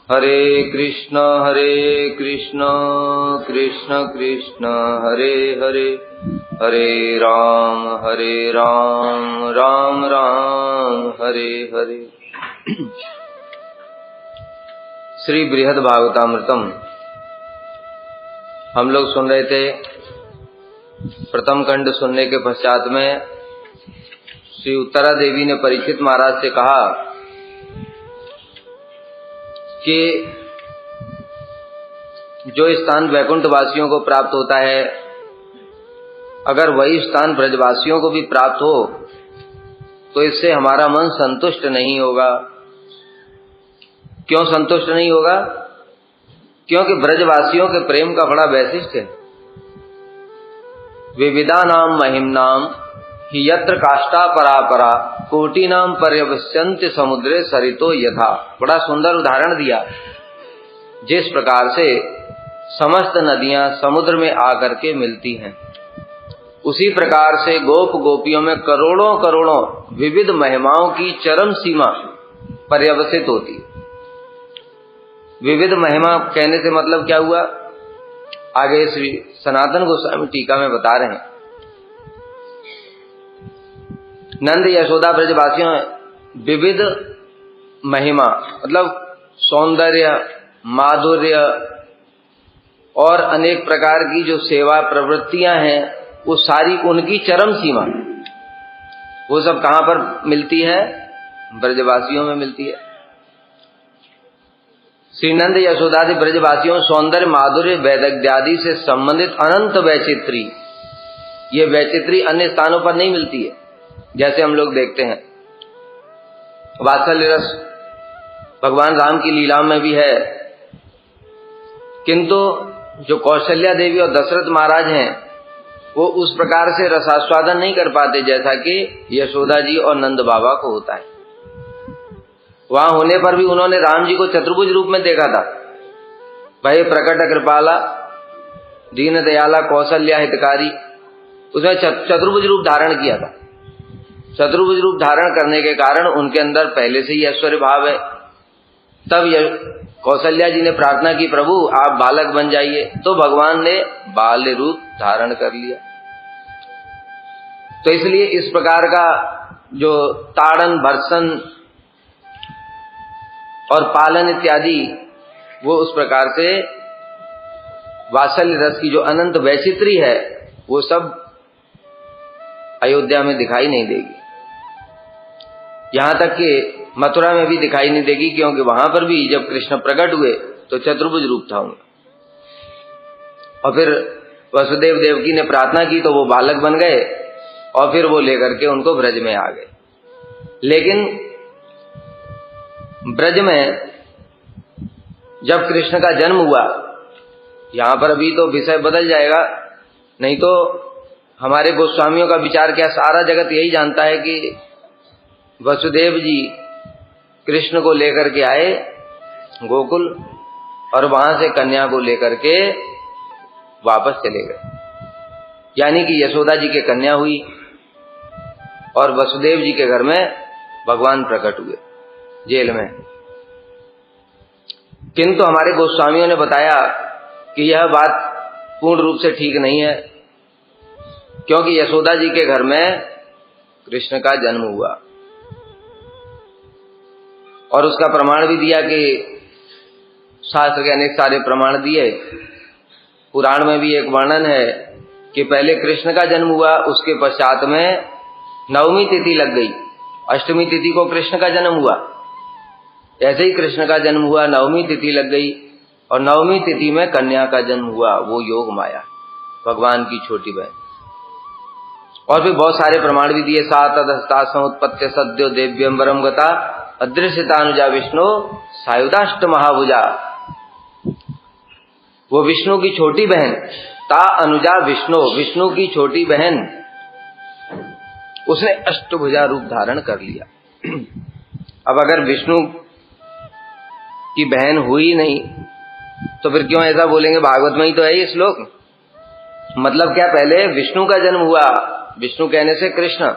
हरे कृष्ण कृष्ण कृष्ण हरे हरे, हरे राम राम राम हरे हरे। श्री बृहद भागवतामृतम हम लोग सुन रहे थे। प्रथम खंड सुनने के पश्चात में श्री उत्तरा देवी ने परीक्षित महाराज से कहा कि जो स्थान वैकुंठ वासियों को प्राप्त होता है, अगर वही स्थान ब्रजवासियों को भी प्राप्त हो तो इससे हमारा मन संतुष्ट नहीं होगा। क्यों संतुष्ट नहीं होगा? क्योंकि ब्रजवासियों के प्रेम का बड़ा वैशिष्ट्य है। विविधानाम महिम्नाम हि यत्र काष्ठा परापरा कोटिनाम पर्यवस्यन्ति समुद्रे सरितो यथा। बड़ा सुंदर उदाहरण दिया। जिस प्रकार से समस्त नदियां समुद्र में आकर के मिलती हैं, उसी प्रकार से गोप गोपियों में करोड़ों करोड़ों विविध महिमाओं की चरम सीमा पर्यवसित होती। विविध महिमा कहने से मतलब क्या हुआ? आगे श्री सनातन गोस्वामी टीका में बता रहे हैं। नंद यशोदा ब्रजवासियों में विविध महिमा मतलब सौंदर्य, माधुर्य और अनेक प्रकार की जो सेवा प्रवृत्तियां हैं, वो सारी उनकी चरम सीमा, वो सब कहां पर मिलती है? ब्रजवासियों में मिलती है। श्री नंद यशोदादि ब्रजवासियों सौंदर्य, माधुर्य, वैदग्ध्यादि से संबंधित अनंत वैचित्री, ये वैचित्री अन्य स्थानों पर नहीं मिलती है। जैसे हम लोग देखते हैं वात्सल्य रस भगवान राम की लीला में भी है, किंतु जो कौशल्या देवी और दशरथ महाराज हैं वो उस प्रकार से रसास्वादन नहीं कर पाते जैसा कि यशोदा जी और नंद बाबा को होता है। वहां होने पर भी उन्होंने राम जी को चतुर्भुज रूप में देखा था। भय प्रकट कृपाला दीन दयाला कौशल्या हितकारी, उसने चतुर्भुज रूप धारण किया था। चतुर्भुज रूप धारण करने के कारण उनके अंदर पहले से ही ऐश्वर्य भाव है। तब कौशल्या जी ने प्रार्थना की, प्रभु आप बालक बन जाइए, तो भगवान ने बाल्य रूप धारण कर लिया। तो इसलिए इस प्रकार का जो ताड़न, भर्सन और पालन इत्यादि, वो उस प्रकार से वात्सल्य रस की जो अनंत वैचित्री है, वो सब अयोध्या में दिखाई नहीं देगी। यहां तक कि मथुरा में भी दिखाई नहीं देगी, क्योंकि वहां पर भी जब कृष्ण प्रकट हुए तो चतुर्भुज रूप था उनका। और फिर वसुदेव देवकी ने प्रार्थना की तो वो बालक बन गए और फिर वो लेकर के उनको ब्रज में आ गए। लेकिन ब्रज में जब कृष्ण का जन्म हुआ, यहां पर अभी तो विषय बदल जाएगा, नहीं तो हमारे गोस्वामियों का विचार क्या, सारा जगत यही जानता है कि वसुदेव जी कृष्ण को लेकर के आए गोकुल और वहां से कन्या को लेकर के वापस चले गए। यानी कि यशोदा जी के कन्या हुई और वसुदेव जी के घर में भगवान प्रकट हुए जेल में। किंतु हमारे गोस्वामियों ने बताया कि यह बात पूर्ण रूप से ठीक नहीं है, क्योंकि यशोदा जी के घर में कृष्ण का जन्म हुआ और उसका प्रमाण भी दिया कि शास्त्र के अनेक सारे प्रमाण दिए। पुराण में भी एक वर्णन है कि पहले कृष्ण का जन्म हुआ, उसके पश्चात में नवमी तिथि लग गई, अष्टमी तिथि को कृष्ण का जन्म हुआ। ऐसे ही कृष्ण का जन्म हुआ, नवमी तिथि लग गई और नवमी तिथि में कन्या का जन्म हुआ, वो योग माया, भगवान की छोटी बहन। और फिर बहुत सारे प्रमाण भी दिए। सात अधस्ता समुत्पत्ति सद्यो देव्यंबरम गता अदृश्यतानुजा विष्णु सायुधाष्ट महाभुजा। वो विष्णु की छोटी बहन, ता अनुजा विष्णु, विष्णु की छोटी बहन, उसने अष्टभुजा रूप धारण कर लिया। अब अगर विष्णु की बहन हुई नहीं तो फिर क्यों ऐसा बोलेंगे? भागवत में ही तो है ये श्लोक। मतलब क्या, पहले विष्णु का जन्म हुआ, विष्णु कहने से कृष्ण।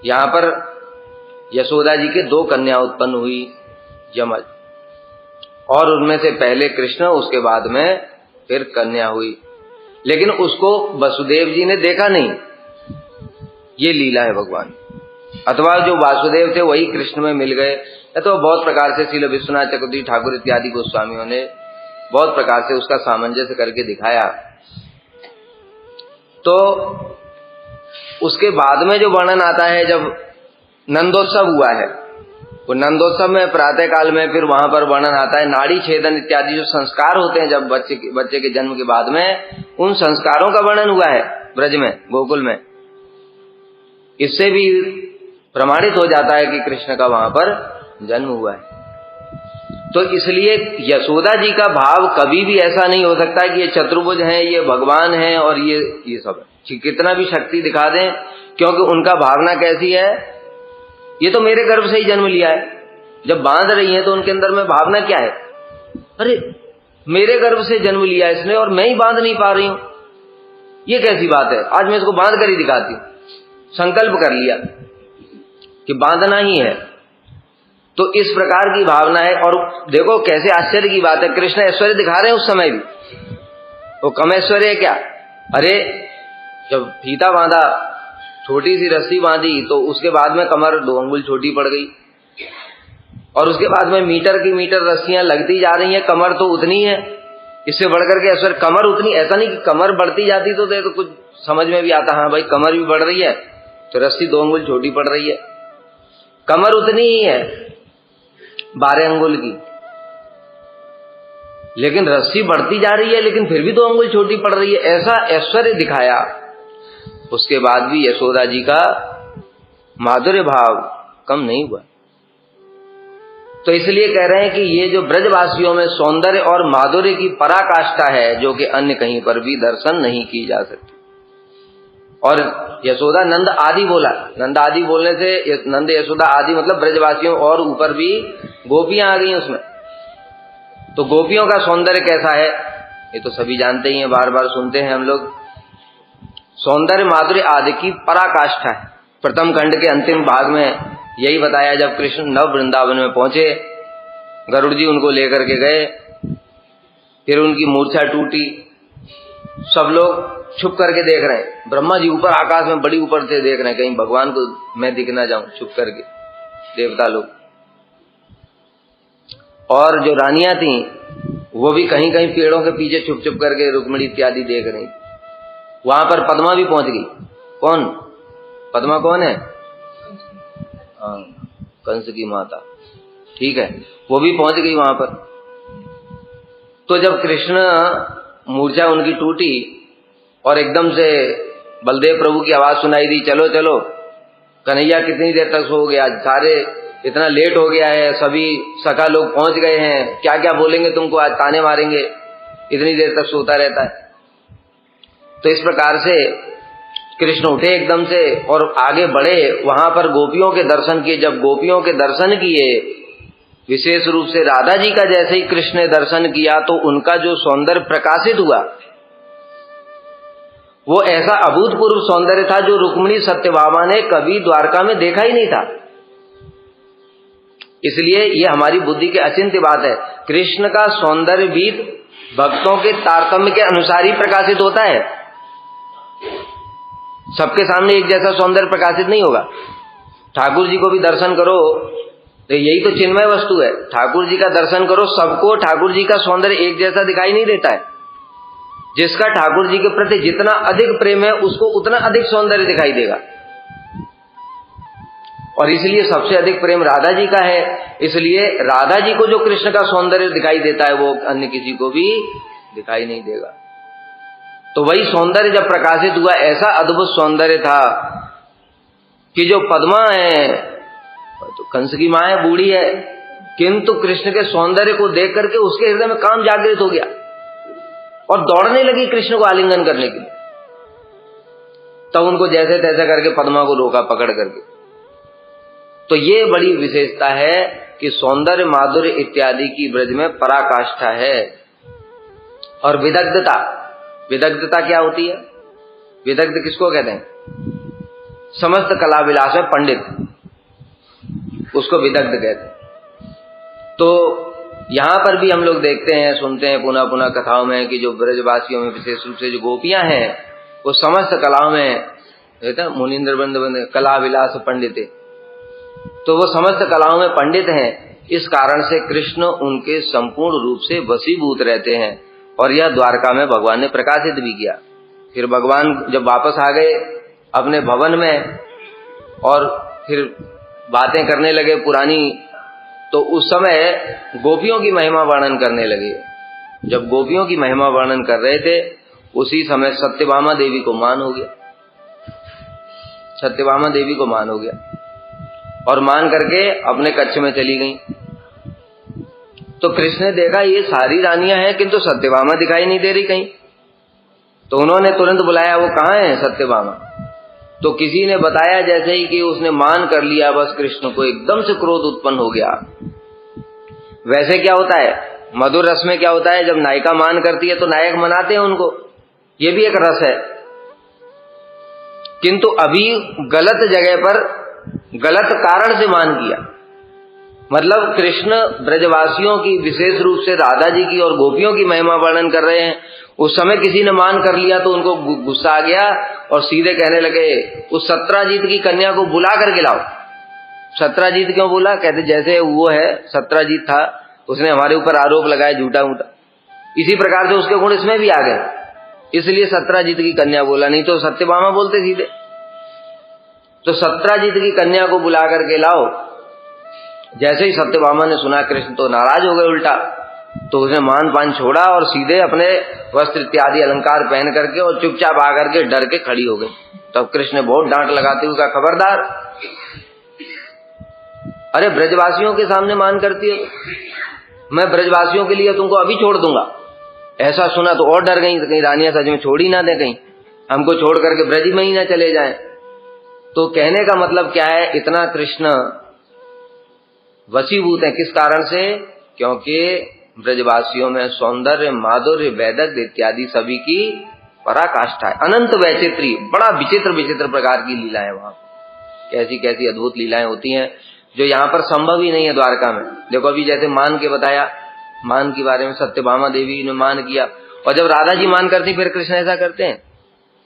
यहां पर यशोदा जी के दो कन्या उत्पन्न हुई, यमज, और उनमें से पहले कृष्ण, उसके बाद में फिर कन्या हुई, लेकिन उसको वसुदेव जी ने देखा नहीं। ये लीला है भगवान। अथवा जो वासुदेव थे वही कृष्ण में मिल गए, तो बहुत प्रकार से श्रील विश्वनाथ चक्रवर्ती ठाकुर इत्यादि गोस्वामियों ने बहुत प्रकार से उसका सामंजस्य करके दिखाया। तो उसके बाद में जो वर्णन आता है, जब नंदोत्सव हुआ है, वो नंदोत्सव में प्रातः काल में फिर वहां पर वर्णन आता है नाड़ी छेदन इत्यादि जो संस्कार होते हैं जब बच्चे के जन्म के बाद में, उन संस्कारों का वर्णन हुआ है ब्रज में, गोकुल में। इससे भी प्रमाणित हो जाता है कि कृष्ण का वहां पर जन्म हुआ है। तो इसलिए यशोदा जी का भाव कभी भी ऐसा नहीं हो सकता कि ये चतुर्भुज हैं, ये भगवान हैं और ये सब है, कितना भी शक्ति दिखा दें, क्योंकि उनका भावना कैसी है, ये तो मेरे गर्भ से ही जन्म लिया है। जब बांध रही हैं तो उनके अंदर में भावना क्या है, अरे मेरे गर्भ से जन्म लिया इसने और मैं ही बांध नहीं पा रही हूं, ये कैसी बात है, आज मैं इसको बांध कर ही दिखाती हूं। संकल्प कर लिया कि बांधना ही है। तो इस प्रकार की भावना है। और देखो कैसे आश्चर्य की बात है, कृष्ण ऐश्वर्य दिखा रहे हैं उस समय भी, वो कम ऐश्वर्य है क्या। अरे जब फीता बांधा, छोटी सी रस्सी बांधी, तो उसके बाद में कमर 2 अंगुल छोटी पड़ गई, और उसके बाद में मीटर की मीटर रस्सियां लगती जा रही हैं, कमर तो उतनी है। इससे बढ़कर के ऐश्वर्य, कमर उतनी, ऐसा नहीं कि कमर बढ़ती जाती तो देखो कुछ समझ में भी आता, हाँ भाई कमर भी बढ़ रही है तो रस्सी 2 अंगुल छोटी पड़ रही है। कमर उतनी ही है 12 अंगुल की, लेकिन रस्सी बढ़ती जा रही है, लेकिन फिर भी 2 अंगुल छोटी पड़ रही है, ऐसा ऐश्वर्य दिखाया। उसके बाद भी यशोदा जी का माधुर्य भाव कम नहीं हुआ। तो इसलिए कह रहे हैं कि ये जो ब्रजवासियों में सौंदर्य और माधुर्य की पराकाष्ठा है, जो कि अन्य कहीं पर भी दर्शन नहीं की जा सकती। और यशोदा नंद आदि बोला, नंद आदि बोलने से नंद यशोदा आदि मतलब ब्रजवासियों, और ऊपर भी गोपियां आ गई उसमें। तो गोपियों का सौंदर्य कैसा है ये तो सभी जानते ही हैं, बार बार सुनते हैं हम लोग। सौंदर्य माधुर्य आदि की पराकाष्ठा है। प्रथम खंड के अंतिम भाग में यही बताया, जब कृष्ण नव वृंदावन में पहुंचे, गरुड़ जी उनको लेकर के गए, फिर उनकी मूर्छा टूटी, सब लोग छुप करके देख रहे हैं। ब्रह्मा जी ऊपर आकाश में बड़ी ऊपर से देख रहे हैं, कहीं भगवान को मैं दिख ना जाऊं, छुप करके देवता लोग। और जो रानियां थी वो भी कहीं कहीं पेड़ों के पीछे छुप छुप करके रुक्मिणी इत्यादि देख रही। वहां पर पद्मा भी पहुंच गई। कौन पद्मा, कौन है? कंस की माता, ठीक है, वो भी पहुंच गई वहां पर। तो जब कृष्ण मूर्छा उनकी टूटी और एकदम से बलदेव प्रभु की आवाज सुनाई दी, चलो चलो कन्हैया कितनी देर तक सो गया, सारे इतना लेट हो गया है, सभी सखा लोग पहुंच गए हैं, क्या क्या बोलेंगे तुमको, आज ताने मारेंगे, इतनी देर तक सोता रहता है। तो इस प्रकार से कृष्ण उठे एकदम से और आगे बढ़े, वहां पर गोपियों के दर्शन किए। जब गोपियों के दर्शन किए, विशेष रूप से राधा जी का जैसे ही कृष्ण ने दर्शन किया, तो उनका जो सौंदर्य प्रकाशित हुआ वो ऐसा अभूतपूर्व सौंदर्य था जो रुक्मिणी सत्यभामा ने कभी द्वारका में देखा ही नहीं था। इसलिए ये हमारी बुद्धि के अचिंत्य बात है। कृष्ण का सौंदर्य भी भक्तों के तारतम्य के अनुसार ही प्रकाशित होता है। सबके सामने एक जैसा सौंदर्य प्रकाशित नहीं होगा। ठाकुर जी को भी दर्शन करो तो यही तो चिन्मय वस्तु है। ठाकुर जी का दर्शन करो, सबको ठाकुर जी का सौंदर्य एक जैसा दिखाई नहीं देता है। जिसका ठाकुर जी के प्रति जितना अधिक प्रेम है उसको उतना अधिक सौंदर्य दिखाई देगा। और इसलिए सबसे अधिक प्रेम राधा जी का है, इसलिए राधा जी को जो कृष्ण का सौंदर्य दिखाई देता है वो अन्य किसी को भी दिखाई नहीं देगा। तो वही सौंदर्य जब प्रकाशित हुआ, ऐसा अद्भुत सौंदर्य था कि जो पद्मा है तो कंस की मां है, बूढ़ी है, किंतु कृष्ण के सौंदर्य को देख करके उसके हृदय में काम जागृत हो गया और दौड़ने लगी कृष्ण को आलिंगन करने के लिए। तब उनको जैसे तैसे करके पद्मा को रोका पकड़ करके। तो ये बड़ी विशेषता है कि सौंदर्य माधुर्य इत्यादि की ब्रज में पराकाष्ठा है। और विदग्धता, विदग्धता क्या होती है? विदग्ध किसको कहते हैं? समस्त कला विलास में पंडित, उसको विदग्ध कहते हैं। तो यहाँ पर भी हम लोग देखते हैं, सुनते हैं पुनः पुनः कथाओं में कि जो ब्रजवासियों में विशेष रूप से जो गोपियां हैं वो समस्त कलाओं में मुनीन्द्र बंद कला विलास पंडित, तो वो समस्त कलाओं में पंडित हैं। इस कारण से कृष्ण उनके संपूर्ण रूप से वशीभूत रहते हैं और यह द्वारका में भगवान ने प्रकाशित भी किया। फिर भगवान जब वापस आ गए अपने भवन में और फिर बातें करने लगे पुरानी, तो उस समय गोपियों की महिमा वर्णन करने लगे। जब गोपियों की महिमा वर्णन कर रहे थे उसी समय सत्यभामा देवी को मान हो गया, सत्यभामा देवी को मान हो गया और मान करके अपने कक्ष में चली गई। तो कृष्ण ने देखा ये सारी रानियां हैं किंतु सत्यभामा दिखाई नहीं दे रही कहीं, तो उन्होंने तुरंत बुलाया, वो कहाँ है सत्यभामा? तो किसी ने बताया जैसे ही कि उसने मान कर लिया, बस कृष्ण को एकदम से क्रोध उत्पन्न हो गया। वैसे क्या होता है मधुर रस में, क्या होता है जब नायिका मान करती है तो नायक मनाते हैं उनको, ये भी एक रस है। किंतु अभी गलत जगह पर गलत कारण से मान किया। मतलब कृष्ण ब्रजवासियों की विशेष रूप से राधा जी की और गोपियों की महिमा वर्णन कर रहे हैं, उस समय किसी ने मान कर लिया तो उनको गुस्सा आ गया और सीधे कहने लगे उस सत्राजीत की कन्या को बुला करके लाओ। सत्राजीत क्यों बोला? कहते जैसे वो है सत्राजीत था, उसने हमारे ऊपर आरोप लगाया झूठा मूठा, इसी प्रकार से उसके गुण इसमें भी आ गए, इसलिए सत्राजीत की कन्या बोला, नहीं तो सत्यभामा बोलते सीधे। तो सत्राजीत की कन्या को बुला करके लाओ। जैसे ही सत्यभामा ने सुना कृष्ण तो नाराज हो गए उल्टा, तो उसने मान पान छोड़ा और सीधे अपने वस्त्र इत्यादि अलंकार पहन करके और चुपचाप आकर के डर के खड़ी हो गई। तब कृष्ण ने बहुत डांट लगाते हुए कहा, खबरदार, अरे ब्रजवासियों के सामने मान करती है, मैं ब्रजवासियों के लिए तुमको अभी छोड़ दूंगा। ऐसा सुना तो और डर गई, कहीं रानियां सच में छोड़ ही ना दे, कहीं हमको छोड़ करके ब्रज में ही ना चले जाएं। तो कहने का मतलब क्या है, इतना कृष्ण वशीभूत है। किस कारण से? क्योंकि ब्रजवासियों में सौंदर्य, माधुर्य, वैदग्ध्य इत्यादि सभी की पराकाष्ठा है। अनंत वैचित्री, बड़ा विचित्र विचित्र प्रकार की लीलाएं, वहां कैसी कैसी अद्भुत लीलाएं होती हैं जो यहाँ पर संभव ही नहीं है द्वारका में। देखो अभी जैसे मान के बताया, मान के बारे में सत्यभामा देवी ने मान किया, और जब राधा जी मान करती फिर कृष्ण ऐसा करते हैं,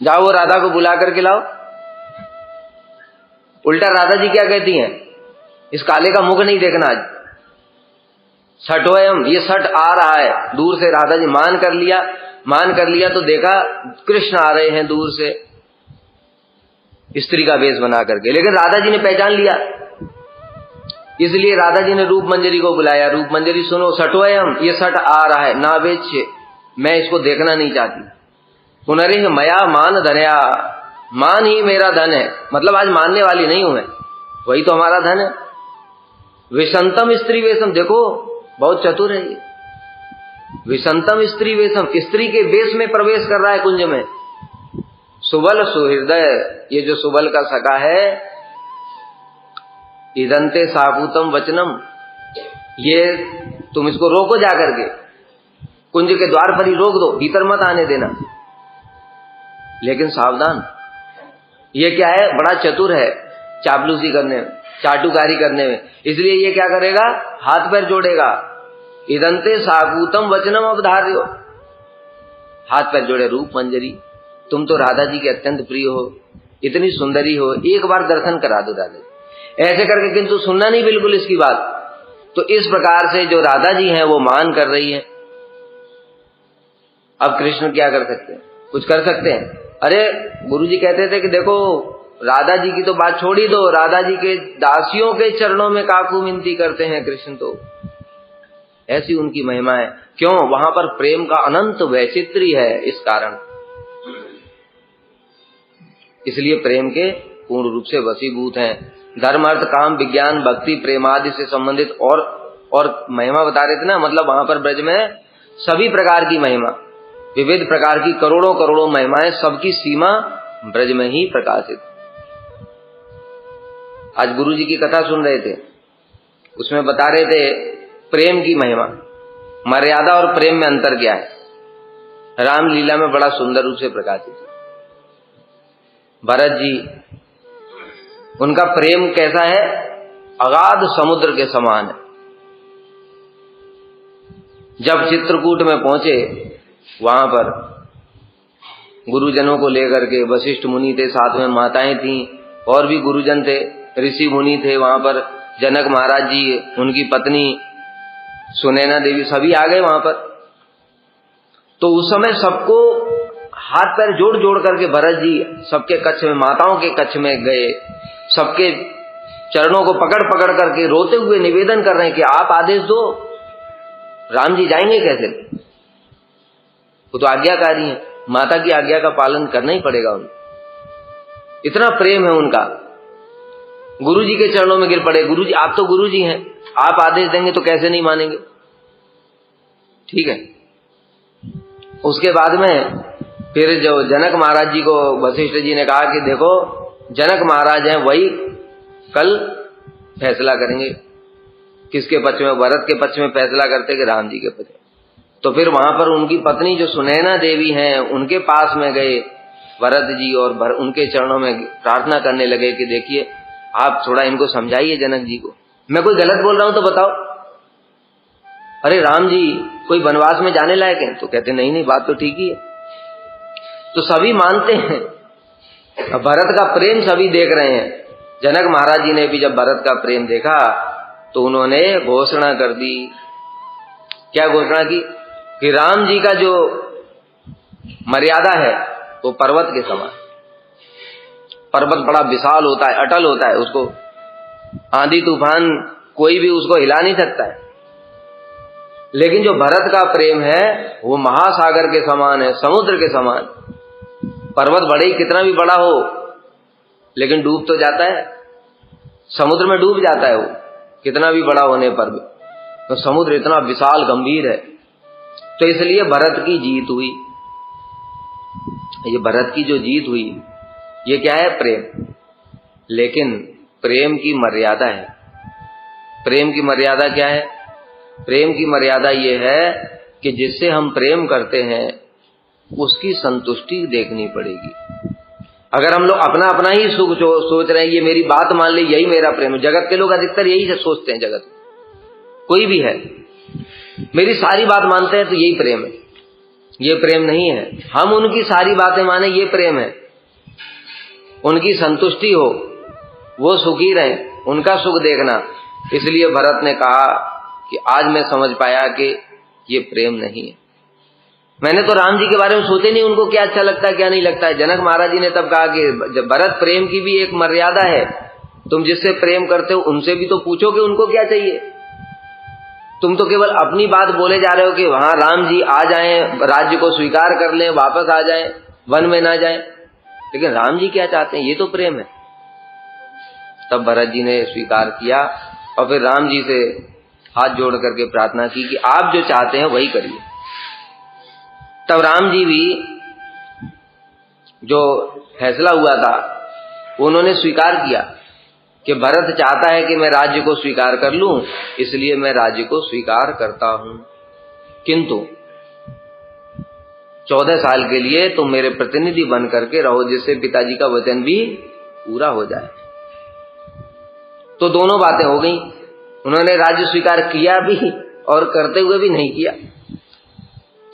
जाओ वो राधा को बुला करके लाओ। उल्टा राधा जी क्या कहती हैं, इस काले का मुख नहीं देखना आज, सटोयम, ये सट आ रहा है। दूर से राधा जी मान कर लिया तो देखा कृष्ण आ रहे हैं दूर से स्त्री का वेश बना करके, लेकिन राधा जी ने पहचान लिया, इसलिए राधा जी ने रूप मंजरी को बुलाया। रूप मंजरी सुनो, सटोयम, ये सट आ रहा है, नावेच्य, मैं इसको देखना नहीं चाहती। पुनरिह मया मान धनया, मान ही मेरा धन है, मतलब आज मानने वाली नहीं हूं मैं, वही तो हमारा धन है। विसंतम स्त्री वेशम, देखो बहुत चतुर है ये, विसंतम स्त्री वेशम, स्त्री के वेश में प्रवेश कर रहा है कुंज में। सुबल सुहृदय, ये जो सुबल का सखा है, इदंते सापूतम वचनम, ये तुम इसको रोको जाकर के, कुंज के द्वार पर ही रोक दो, भीतर मत आने देना। लेकिन सावधान, ये क्या है, बड़ा चतुर है चापलूसी करने में, चाटुकारी करने में, इसलिए ये क्या करेगा, हाथ पैर जोड़ेगा। इदंते सापूतम वचनम अवधार्यो, हाथ पैर जोड़े। रूप मंजरी, तुम तो राधा जी के अत्यंत प्रिय हो, इतनी सुंदरी हो, एक बार दर्शन करा दो राधा जी, ऐसे करके, किंतु सुनना नहीं बिल्कुल इसकी बात। तो इस प्रकार से जो राधा जी हैं वो मान कर रही है। अब कृष्ण क्या कर सकते हैं, कुछ कर सकते हैं? अरे गुरु जी कहते थे कि देखो राधा जी की तो बात छोड़ ही दो, राधा जी के दासियों के चरणों में काकू मिनती करते हैं कृष्ण, तो ऐसी उनकी महिमा है। क्यों? वहां पर प्रेम का अनंत वैचित्र्य है, इस कारण, इसलिए प्रेम के पूर्ण रूप से वशीभूत हैं। धर्म अर्थ काम विज्ञान भक्ति प्रेम आदि से संबंधित और महिमा बता रहे थे ना, मतलब वहां पर ब्रज में सभी प्रकार की महिमा, विविध प्रकार की करोड़ों करोड़ों महिमाएं, सबकी सीमा ब्रज में ही प्रकाशित। आज गुरु जी की कथा सुन रहे थे, उसमें बता रहे थे प्रेम की महिमा, मर्यादा और प्रेम में अंतर क्या है। रामलीला में बड़ा सुंदर रूप से प्रकाशित है। भरत जी, उनका प्रेम कैसा है, अगाध समुद्र के समान है। जब चित्रकूट में पहुंचे, वहां पर गुरुजनों को लेकर के वशिष्ठ मुनि थे, साथ में माताएं थीं, और भी गुरुजन थे, ऋषि मुनि थे वहां पर, जनक महाराज जी, उनकी पत्नी सुनैना देवी, सभी आ गए वहां पर। तो उस समय सबको हाथ पैर जोड़ जोड़ करके भरत जी सबके कक्ष में, माताओं के कक्ष में गए, सबके चरणों को पकड़ पकड़ करके रोते हुए निवेदन कर रहे हैं कि आप आदेश दो, राम जी जाएंगे कैसे? वो तो आज्ञाकारी हैं, माता की आज्ञा का पालन करना ही पड़ेगा उनको। इतना प्रेम है उनका। गुरु जी के चरणों में गिर पड़े, गुरु जी आप तो गुरु जी हैं, आप आदेश देंगे तो कैसे नहीं मानेंगे? ठीक है। उसके बाद में फिर जो जनक महाराज जी को वशिष्ठ जी ने कहा कि देखो जनक महाराज हैं, वही कल फैसला करेंगे किसके पक्ष में, भरत के पक्ष में फैसला करते कि राम जी के पक्ष में। तो फिर वहां पर उनकी पत्नी जो सुनैना देवी हैं, उनके पास में गए भरत जी, और उनके चरणों में प्रार्थना करने लगे कि देखिए आप थोड़ा इनको समझाइए जनक जी को, मैं कोई गलत बोल रहा हूं तो बताओ, अरे राम जी कोई वनवास में जाने लायक है? तो कहते नहीं नहीं, बात तो ठीक ही है। तो सभी मानते हैं, भरत का प्रेम सभी देख रहे हैं। जनक महाराज जी ने भी जब भरत का प्रेम देखा तो उन्होंने घोषणा कर दी। क्या घोषणा की? कि राम जी का जो मर्यादा है वो पर्वत के समान। पर्वत बड़ा विशाल होता है, अटल होता है, उसको आंधी तूफान कोई भी उसको हिला नहीं सकता है। लेकिन जो भरत का प्रेम है वो महासागर के समान है, समुद्र के समान। पर्वत बड़े ही कितना भी बड़ा हो लेकिन डूब तो जाता है, समुद्र में डूब जाता है वो, कितना भी बड़ा होने पर भी। तो समुद्र इतना विशाल गंभीर है। तो इसलिए भरत की जीत हुई। ये भरत की जो जीत हुई ये क्या है? प्रेम। लेकिन प्रेम की मर्यादा है। प्रेम की मर्यादा क्या है? प्रेम की मर्यादा ये है कि जिससे हम प्रेम करते हैं उसकी संतुष्टि देखनी पड़ेगी। अगर हम लोग अपना अपना ही सुख सोच रहे हैं, ये मेरी बात मान ले, यही मेरा प्रेम है। जगत के लोग अधिकतर यही सोचते हैं, जगत कोई भी है, मेरी सारी बात मानते हैं तो यही प्रेम है। ये प्रेम नहीं है। हम उनकी सारी बातें माने, ये प्रेम है। उनकी संतुष्टि हो, वो सुखी रहे, उनका सुख देखना। इसलिए भरत ने कहा कि आज मैं समझ पाया कि ये प्रेम नहीं है। मैंने तो राम जी के बारे में सोचे नहीं, उनको क्या अच्छा लगता है क्या नहीं लगता है। जनक महाराज जी ने तब कहा कि जब भरत, प्रेम की भी एक मर्यादा है, तुम जिससे प्रेम करते हो उनसे भी तो पूछो कि उनको क्या चाहिए। तुम तो केवल अपनी बात बोले जा रहे हो कि वहां राम जी आ जाएं, राज्य को स्वीकार कर लें, वापस आ जाएं, वन में ना जाएं, लेकिन राम जी क्या चाहते हैं, ये तो प्रेम है। तब भरत जी ने स्वीकार किया और फिर राम जी से हाथ जोड़ करके प्रार्थना की कि आप जो चाहते हैं वही करिए। तब राम जी भी जो फैसला हुआ था उन्होंने स्वीकार किया कि भरत चाहता है कि मैं राज्य को स्वीकार कर लूं, इसलिए मैं राज्य को स्वीकार करता हूं, किंतु 14 साल के लिए तुम मेरे प्रतिनिधि बन करके रहो, जिससे पिताजी का वचन भी पूरा हो जाए। तो दोनों बातें हो गई। उन्होंने राज्य स्वीकार किया भी और करते हुए भी नहीं किया,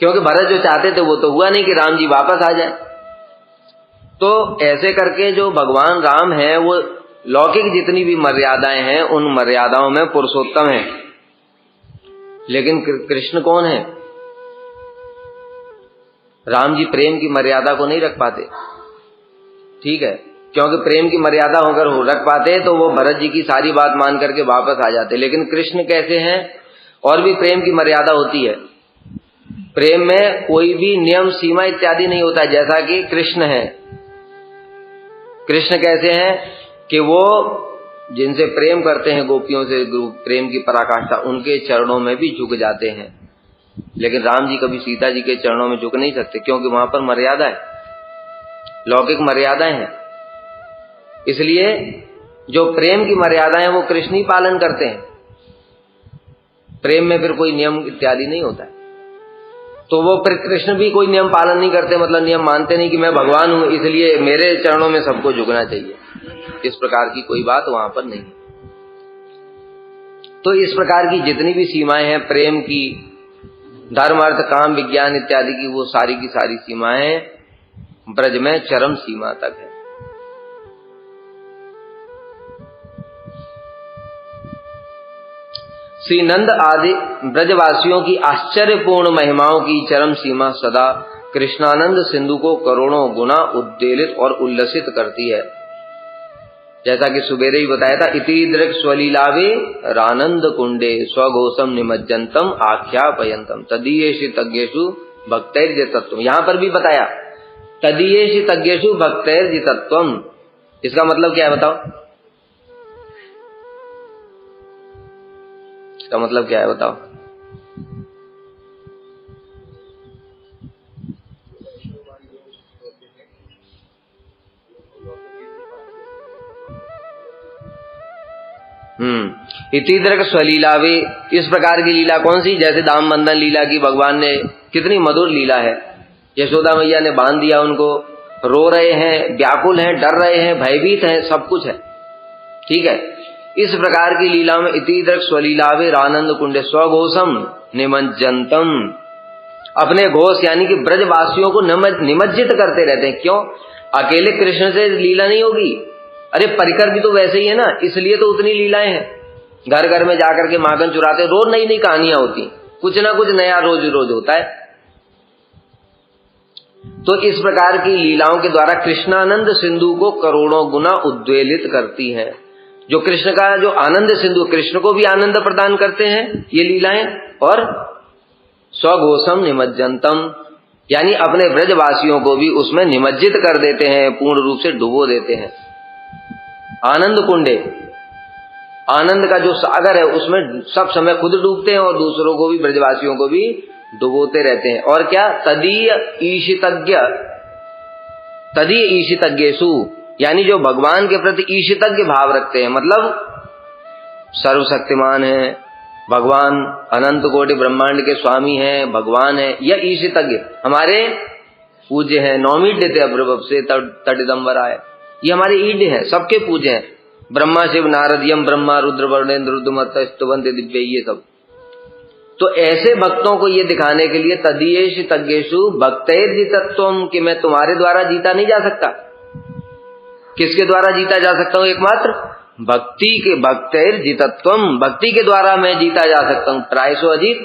क्योंकि भरत जो चाहते थे वो तो हुआ नहीं कि राम जी वापस आ जाए। तो ऐसे करके जो भगवान राम है वो लौकिक जितनी भी मर्यादाएं हैं उन मर्यादाओं में पुरुषोत्तम है। लेकिन कृष्ण कौन है? राम जी प्रेम की मर्यादा को नहीं रख पाते, ठीक है, क्योंकि प्रेम की मर्यादा होकर रख पाते तो वो भरत जी की सारी बात मान करके वापस आ जाते। लेकिन कृष्ण कैसे हैं? और भी प्रेम की मर्यादा होती है। प्रेम में कोई भी नियम, सीमा इत्यादि नहीं होता, जैसा कि कृष्ण है। कृष्ण कैसे हैं कि वो जिनसे प्रेम करते हैं, गोपियों से प्रेम की पराकाष्ठा, उनके चरणों में भी झुक जाते हैं। लेकिन राम जी कभी सीता जी के चरणों में झुक नहीं सकते, क्योंकि वहां पर मर्यादा है, लौकिक मर्यादाएं हैं। इसलिए जो प्रेम की मर्यादाएं वो कृष्ण ही पालन करते हैं। प्रेम में फिर कोई नियम इत्यादि नहीं होता है। तो वो फिर कृष्ण भी कोई नियम पालन नहीं करते, मतलब नियम मानते नहीं कि मैं भगवान हूं इसलिए मेरे चरणों में सबको झुकना चाहिए। इस प्रकार की कोई बात वहां पर नहीं। तो इस प्रकार की जितनी भी सीमाएं हैं प्रेम की, धर्म अर्थ काम विज्ञान इत्यादि की वो सारी की सारी सीमाएं ब्रज में चरम सीमा तक है। श्री नंद आदि ब्रजवासियों की आश्चर्यपूर्ण महिमाओं की चरम सीमा सदा कृष्णानंद सिंधु को करोड़ों गुना उद्वेलित और उल्लसित करती है। जैसा कि सुबेरे ही बताया था, इति दृक् स्वलीलावे रानंद कुंडे स्वघोषम निमज्जंतम आख्यापयंतम तदीयेषु तज्ञेषु भक्तैर्जितत्वम। यहां पर भी बताया तदीयेषु तज्ञेषु भक्तैर्जितत्वम। इसका मतलब क्या है बताओ? इसका मतलब क्या है बताओ? इति दृक् स्वलीलावे, इस प्रकार की लीला कौन सी? जैसे दाम बंधन लीला की भगवान ने, कितनी मधुर लीला है। यशोदा मैया ने बांध दिया उनको, रो रहे हैं, व्याकुल हैं, डर रहे हैं, भयभीत हैं, सब कुछ है, ठीक है। इस प्रकार की लीला में इति दृक् स्वलीलावे आनंद कुंडे स्वघोषम निमज्जंतम, अपने घोष यानी कि ब्रजवासियों को निमज्जित करते रहते हैं। क्यों? अकेले कृष्ण से लीला नहीं होगी, अरे परिकर भी तो वैसे ही है ना, इसलिए तो उतनी लीलाएं हैं। घर घर में जाकर के माखन चुराते, रोज नई नई कहानियां होती, कुछ ना कुछ नया रोज रोज होता है। तो इस प्रकार की लीलाओं के द्वारा कृष्णानंद सिंधु को करोड़ों गुना उद्वेलित करती है। जो कृष्ण का जो आनंद सिंधु, कृष्ण को भी आनंद प्रदान करते हैं ये लीलाएं, और स्वघोषम निमज्जंतम यानी अपने ब्रजवासियों को भी उसमें निमज्जित कर देते हैं, पूर्ण रूप से डुबो देते हैं। आनंद कुंडे, आनंद का जो सागर है उसमें सब समय खुद डूबते हैं और दूसरों को भी, ब्रजवासियों को भी डुबोते रहते हैं। और क्या? तदीय ईशितज्ञ, तदीय ईशितज्ञेषु यानी जो भगवान के प्रति ईशितज्ञ भाव रखते हैं, मतलब सर्वशक्तिमान है भगवान, अनंत कोटि ब्रह्मांड के स्वामी हैं भगवान है, यह ईशितज्ञ हमारे पूज्य हैं। नौमीड्य थे अभ्रभव से तटिदम्बराय, ये हमारे ईड्य हैं, सबके पूज्य हैं। ब्रह्मा शिव नारद यम ब्रह्मा रुद्र वर्णेन्द्र रुद्रमत्त स्तुवंत दिव्य, ये सब। तो ऐसे भक्तों को ये दिखाने के लिए तदीयेष तज्ञेषु भक्तैर्जितत्वम, कि मैं तुम्हारे द्वारा जीता नहीं जा सकता। किसके द्वारा जीता जा सकता हूं? एकमात्र भक्ति के, भक्तैर्जितत्वम, भक्ति के द्वारा मैं जीता जा सकता हूं। प्रायसो अजीत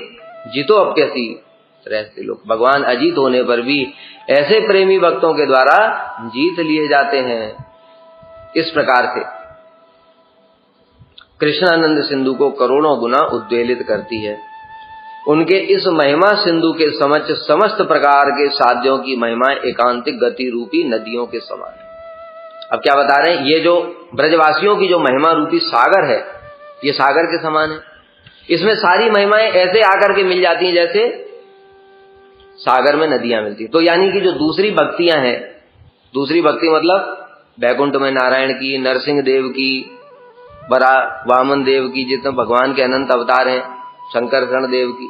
जीतो अप्यसी रहते लोग, भगवान अजीत होने पर भी ऐसे प्रेमी भक्तों के द्वारा जीत लिए जाते हैं। इस प्रकार से कृष्णानंद सिंधु को करोड़ों गुना उद्वेलित करती है। उनके इस महिमा सिंधु के समक्ष समस्त प्रकार के साध्यों की महिमा एकांतिक गति रूपी नदियों के समान है। अब क्या बता रहे हैं? ये जो ब्रजवासियों की जो महिमा रूपी सागर है, ये सागर के समान है। इसमें सारी महिमाएं ऐसे आकर के मिल जाती हैं जैसे सागर में नदियां मिलती। तो यानी कि जो दूसरी भक्तियां हैं, दूसरी भक्ति मतलब बैकुंठ में नारायण की, नरसिंह देव की, बरा वामन देव की, जितने भगवान के अनंत अवतार हैं, शंकरषण देव की,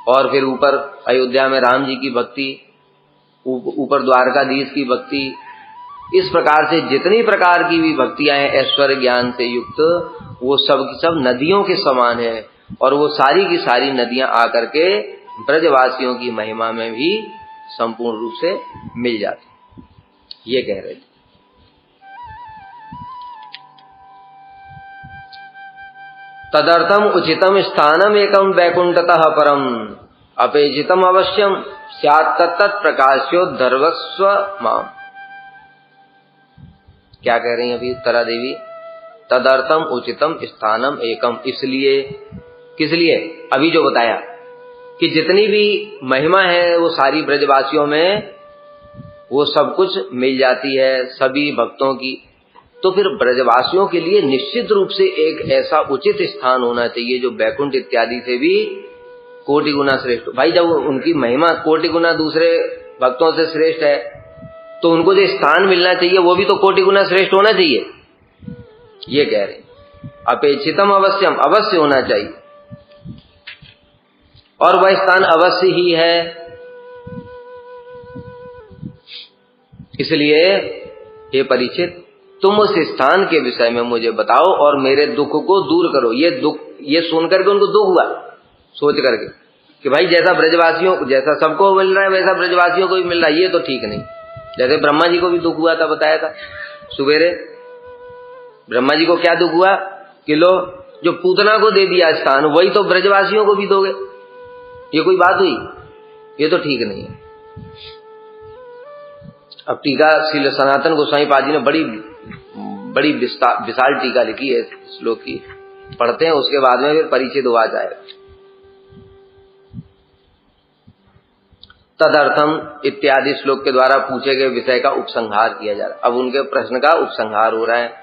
और फिर ऊपर अयोध्या में राम जी की भक्ति, ऊपर द्वारकाधीश की भक्ति, इस प्रकार से जितनी प्रकार की भी भक्तियां हैं ऐश्वर्य ज्ञान से युक्त, वो सब की सब नदियों के समान है। और वो सारी की सारी नदियां आकर के ब्रजवासियों की महिमा में भी संपूर्ण रूप से मिल जाती, ये कह रहे थे। तदर्थम उचितम स्थानम एकम वैकुंठतः परम अपेक्षितम अवश्यम स्यात् तत्तत् प्रकाश्योद्धर्वस्व माम। क्या कह रही हैं अभी उत्तरा देवी? तदर्थम उचितम स्थानम एकम, इसलिए, किस लिए? अभी जो बताया कि जितनी भी महिमा है वो सारी ब्रजवासियों में वो सब कुछ मिल जाती है सभी भक्तों की। तो फिर ब्रजवासियों के लिए निश्चित रूप से एक ऐसा उचित स्थान होना चाहिए जो बैकुंठ इत्यादि से भी कोटि गुना श्रेष्ठ। भाई जब उनकी महिमा कोटि गुना दूसरे भक्तों से श्रेष्ठ है तो उनको जो स्थान मिलना चाहिए वो भी तो कोटि गुना श्रेष्ठ होना चाहिए, ये कह रहे। अपेक्षितम अवश्यम, अवश्य होना चाहिए, और वह स्थान अवश्य ही है। इसलिए हे परीक्षित, तुम उस स्थान के विषय में मुझे बताओ और मेरे दुख को दूर करो। ये दुख, ये सुन करके उनको दुख हुआ, सोच करके कि भाई जैसा ब्रजवासियों जैसा सबको मिल रहा है वैसा ब्रजवासियों को भी मिल रहा है, ये तो ठीक नहीं। जैसे ब्रह्मा जी को भी दुख हुआ था, बताया था सुबेरे। ब्रह्मा जी को क्या दुख हुआ कि लो जो पूतना को दे दिया स्थान, वही तो ब्रजवासियों को भी दोगे, ये कोई बात हुई? ये तो ठीक नहीं है। अब टीका श्री सनातन गोस्वामी पाद जी ने बड़ी विशाल टीका लिखी है श्लोक की, पढ़ते हैं, उसके बाद में फिर परिचय हुआ जाएगा। तदर्थम इत्यादि श्लोक के द्वारा पूछे गए विषय का उपसंहार किया जा रहा है। अब उनके प्रश्न का उपसंहार हो रहा है।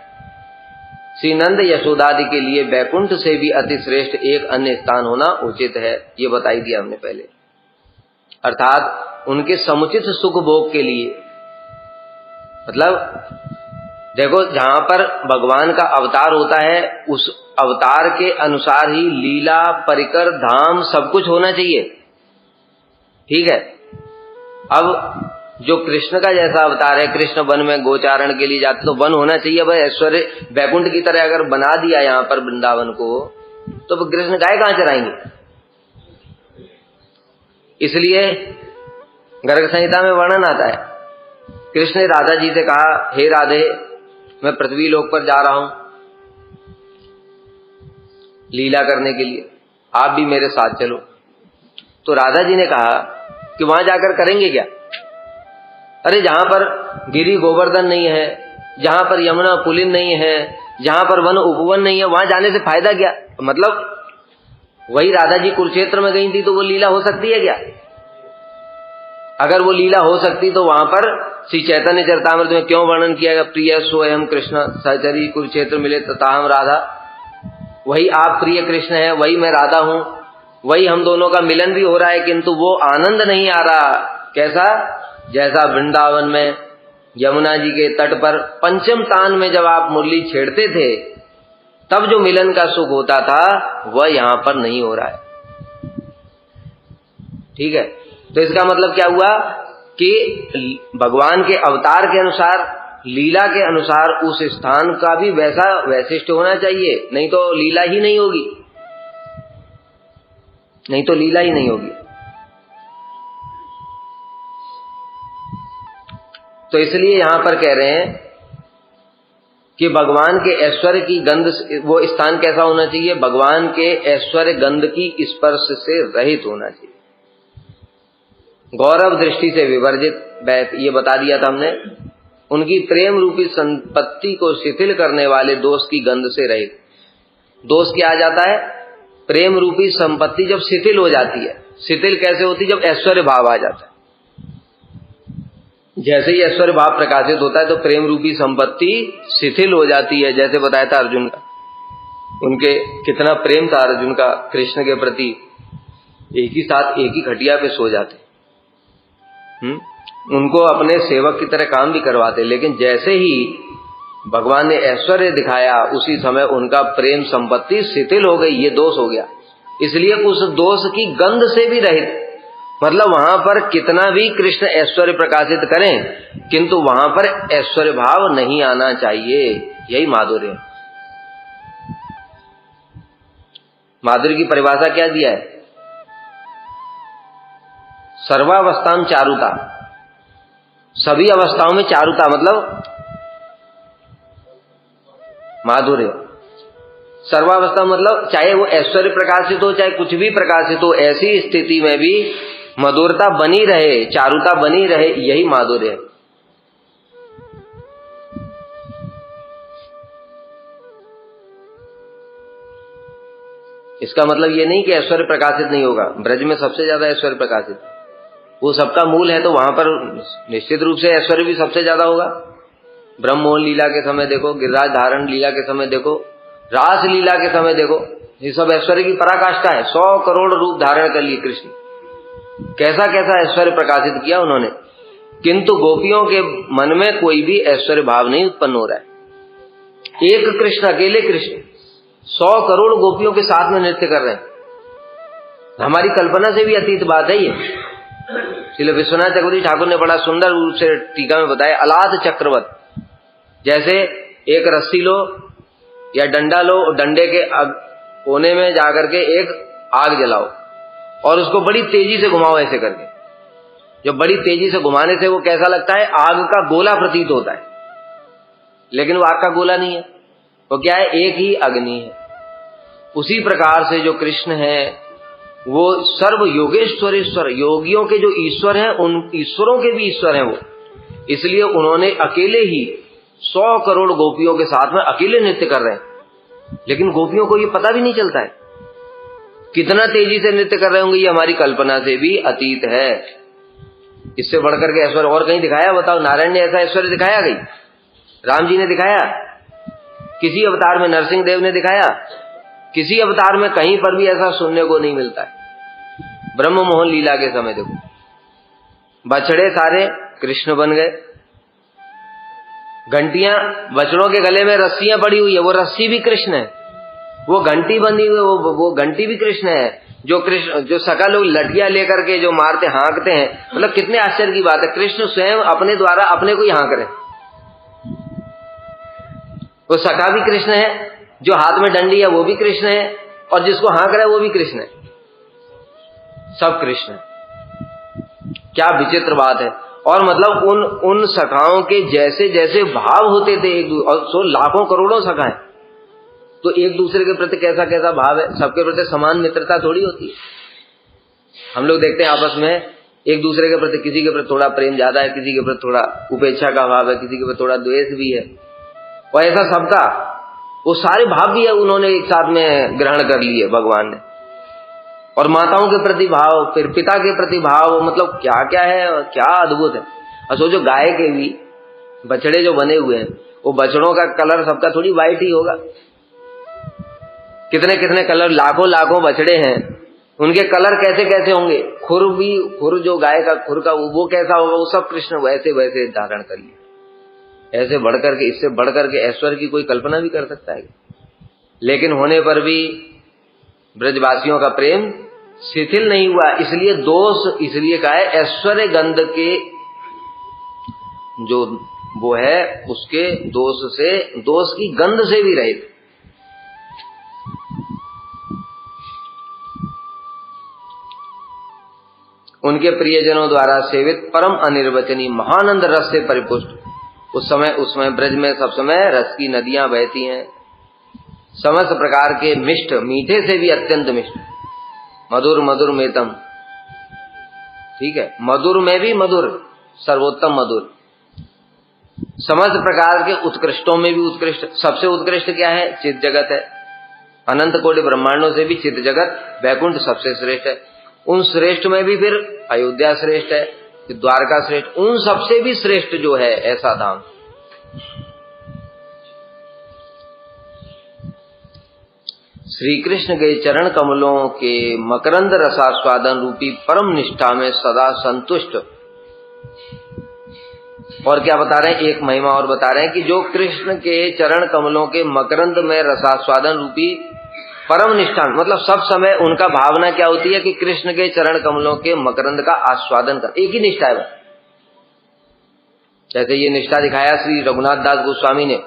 श्री नंद यशोदादि के लिए बैकुंठ से भी अति श्रेष्ठ एक अन्य स्थान होना उचित है, ये बताई दिया हमने पहले। अर्थात उनके समुचित सुख भोग के लिए, मतलब देखो जहां पर भगवान का अवतार होता है उस अवतार के अनुसार ही लीला, परिकर, धाम सब कुछ होना चाहिए, ठीक है। अब जो कृष्ण का जैसा अवतार है, कृष्ण वन में गोचारण के लिए जाते तो वन होना चाहिए भाई, ऐश्वर्य बैकुंठ की तरह अगर बना दिया यहाँ पर वृंदावन को, तो कृष्ण गाय कहां चराएंगे? इसलिए गर्ग संहिता में वर्णन आता है, कृष्ण ने राधा जी से कहा, हे राधे मैं पृथ्वी लोक पर जा रहा हूं लीला करने के लिए, आप भी मेरे साथ चलो। तो राधा जी ने कहा कि वहां जाकर करेंगे क्या? अरे जहां पर गिरि गोवर्धन नहीं है, जहां पर यमुना पुलिन नहीं है, जहां पर वन उपवन नहीं है, वहां जाने से फायदा क्या? मतलब वही राधा जी कुरुक्षेत्र में गई थी तो वो लीला हो सकती है क्या? अगर वो लीला हो सकती तो वहां पर श्री चैतन्य चरितामृत में क्यों वर्णन किया गया, प्रिय स्वयं कृष्ण सहचरी कुरुक्षेत्र मिले तथा हम राधा, वही आप प्रिय कृष्ण है, वही मैं राधा हूं, वही हम दोनों का मिलन भी हो रहा है, किंतु वो आनंद नहीं आ रहा। कैसा? जैसा वृंदावन में यमुना जी के तट पर पंचम तान में जब आप मुरली छेड़ते थे तब जो मिलन का सुख होता था वह यहां पर नहीं हो रहा है, ठीक है। तो इसका मतलब क्या हुआ कि भगवान के अवतार के अनुसार, लीला के अनुसार उस स्थान का भी वैसा वैशिष्ट होना चाहिए, नहीं तो लीला ही नहीं होगी, नहीं तो लीला ही नहीं होगी। तो इसलिए यहां पर कह रहे हैं कि भगवान के ऐश्वर्य की गंध, वो स्थान कैसा होना चाहिए? भगवान के ऐश्वर्य गंध की स्पर्श से रहित होना चाहिए, गौरव दृष्टि से विवर्जित, ये बता दिया था हमने। उनकी प्रेम रूपी संपत्ति को शिथिल करने वाले दोष की गंध से रहित। दोष क्या आ जाता है? प्रेम रूपी संपत्ति जब शिथिल हो जाती है। शिथिल कैसे होती? जब ऐश्वर्य भाव आ जाता है। जैसे ही ऐश्वर्य भाव प्रकाशित होता है तो प्रेम रूपी संपत्ति शिथिल हो जाती है। जैसे बताया था अर्जुन का, उनके कितना प्रेम था अर्जुन का कृष्ण के प्रति, एक ही साथ एक ही खटिया पे सो जाते, उनको अपने सेवक की तरह काम भी करवाते, लेकिन जैसे ही भगवान ने ऐश्वर्य दिखाया उसी समय उनका प्रेम संपत्ति शिथिल हो गई। ये दोष हो गया। इसलिए उस दोष की गंध से भी रहित, मतलब वहां पर कितना भी कृष्ण ऐश्वर्य प्रकाशित करें किंतु वहां पर ऐश्वर्य भाव नहीं आना चाहिए। यही माधुर्य। माधुर्य की परिभाषा क्या दिया है? सर्वावस्थाम चारुता, सभी अवस्थाओं में चारुता, मतलब माधुर्य। सर्वावस्था मतलब चाहे वो ऐश्वर्य प्रकाशित हो चाहे कुछ भी प्रकाशित हो, ऐसी स्थिति में भी मधुरता बनी रहे, चारुता बनी रहे, यही माधुर्य है। इसका मतलब ये नहीं कि ऐश्वर्य प्रकाशित नहीं होगा। ब्रज में सबसे ज्यादा ऐश्वर्य प्रकाशित, वो सबका मूल है, तो वहां पर निश्चित रूप से ऐश्वर्य भी सबसे ज्यादा होगा। ब्रह्मोहन लीला के समय देखो, गिरिराज धारण लीला के समय देखो, रास लीला के समय देखो, ये सब ऐश्वर्य की पराकाष्ठा है। 100 करोड़ रूप धारण कर लिए कृष्ण, कैसा कैसा ऐश्वर्य प्रकाशित किया उन्होंने, किंतु गोपियों के मन में कोई भी ऐश्वर्य भाव नहीं उत्पन्न हो रहा है। एक कृष्ण, अकेले कृष्ण 100 करोड़ गोपियों के साथ में नृत्य कर रहे हैं। हमारी कल्पना से भी अतीत बात है ये। श्रील विश्वनाथ चक्रवर्ती ठाकुर ने बड़ा सुंदर रूप से टीका में बताया, अलाद चक्रवत, जैसे एक रस्सी लो या डंडा लो, डंडे के कोने में जाकर के एक आग जलाओ, और उसको बड़ी तेजी से घुमाओ ऐसे करके। जो बड़ी तेजी से घुमाने से वो कैसा लगता है, आग का गोला प्रतीत होता है, लेकिन वो आग का गोला नहीं है, वो क्या है, एक ही अग्नि है। उसी प्रकार से जो कृष्ण है वो सर्व योगेश्वरेश्वर, योगियों के जो ईश्वर हैं उन ईश्वरों के भी ईश्वर हैं वो। इसलिए उन्होंने अकेले ही 100 करोड़ गोपियों के साथ में अकेले नृत्य कर रहे हैं, लेकिन गोपियों को ये पता भी नहीं चलता है कितना तेजी से नृत्य कर रहे होंगे। ये हमारी कल्पना से भी अतीत है। इससे बढ़कर के ऐश्वर्य और कहीं दिखाया, बताओ? नारायण ने ऐसा ऐश्वर्य दिखाया कहीं? राम जी ने दिखाया? किसी अवतार में नरसिंह देव ने दिखाया? किसी अवतार में कहीं पर भी ऐसा सुनने को नहीं मिलता है। ब्रह्म मोहन लीला के समय देखो, बछड़े सारे कृष्ण बन गए, घंटियां, बछड़ों के गले में रस्सियां पड़ी हुई है, वो रस्सी भी कृष्ण है, वो घंटी बंधी हुई है, वो घंटी भी कृष्ण है। जो सका लोग लठियां लेकर के जो मारते हाँकते हैं, मतलब कितने आश्चर्य की बात है, कृष्ण स्वयं अपने द्वारा अपने को ही हाँक रहे। वो सखा भी कृष्ण है, जो हाथ में डंडी है वो भी कृष्ण है, और जिसको हाँक रहा है वो भी कृष्ण है, सब कृष्ण है। क्या विचित्र बात है। और मतलब उन सखाओं के जैसे जैसे भाव होते थे और सो लाखों करोड़ों सखाएं, तो एक दूसरे के प्रति कैसा कैसा भाव है। सबके प्रति समान मित्रता थोड़ी होती है। हम लोग देखते हैं आपस में एक दूसरे के प्रति, किसी के प्रति थोड़ा प्रेम ज्यादा है, किसी के प्रति थोड़ा उपेक्षा का भाव है, किसी के प्रति थोड़ा द्वेष भी है, और ऐसा सबका वो सारे भाव भी है उन्होंने एक साथ में ग्रहण कर लिए भगवान ने। और माताओं के प्रति भाव, फिर पिता के प्रति भाव, मतलब क्या क्या है, क्या अद्भुत है। और सोचो गाय के भी बछड़े जो बने हुए हैं, वो बछड़ों का कलर सबका थोड़ी व्हाइट ही होगा, कितने कितने कलर, लाखों लाखों बछड़े हैं, उनके कलर कैसे कैसे होंगे। खुर जो गाय का खुर का वो कैसा होगा, वो सब कृष्ण वैसे वैसे धारण कर लिए। ऐसे बढ़कर के, इससे बढ़कर के ऐश्वर्य की कोई कल्पना भी कर सकता है? लेकिन होने पर भी ब्रजवासियों का प्रेम शिथिल नहीं हुआ। इसलिए दोष इसलिए का है, ऐश्वर्य गंध के जो वो है उसके दोष की गंध से भी रहित। उनके प्रियजनों द्वारा सेवित परम अनिर्वचनीय महानंद रस से परिपुष्ट। उस समय ब्रज में सब समय रस की नदियां बहती हैं, समस्त प्रकार के मिष्ट, मीठे से भी अत्यंत मिष्ट, मधुर मधुर मेतम, ठीक है, मधुर में भी मधुर, सर्वोत्तम मधुर, समस्त प्रकार के उत्कृष्टों में भी उत्कृष्ट। सबसे उत्कृष्ट क्या है? चित्त जगत है। अनंत कोटि ब्रह्मांडों से भी चित्त जगत वैकुंठ सबसे श्रेष्ठ है। उन श्रेष्ठ में भी फिर अयोध्या श्रेष्ठ है, द्वारका श्रेष्ठ, उन सबसे भी श्रेष्ठ जो है ऐसा धाम। श्री कृष्ण के चरण कमलों के मकरंद रसास्वादन रूपी परम निष्ठा में सदा संतुष्ट। और क्या बता रहे हैं? एक महिमा और बता रहे हैं कि जो कृष्ण के चरण कमलों के मकरंद में रसास्वादन रूपी परम निष्ठा, मतलब सब समय उनका भावना क्या होती है कि कृष्ण के चरण कमलों के मकरंद का आस्वादन कर। एक ही निष्ठा है। जैसे ये निष्ठा दिखाया श्री रघुनाथ दास गोस्वामी ने,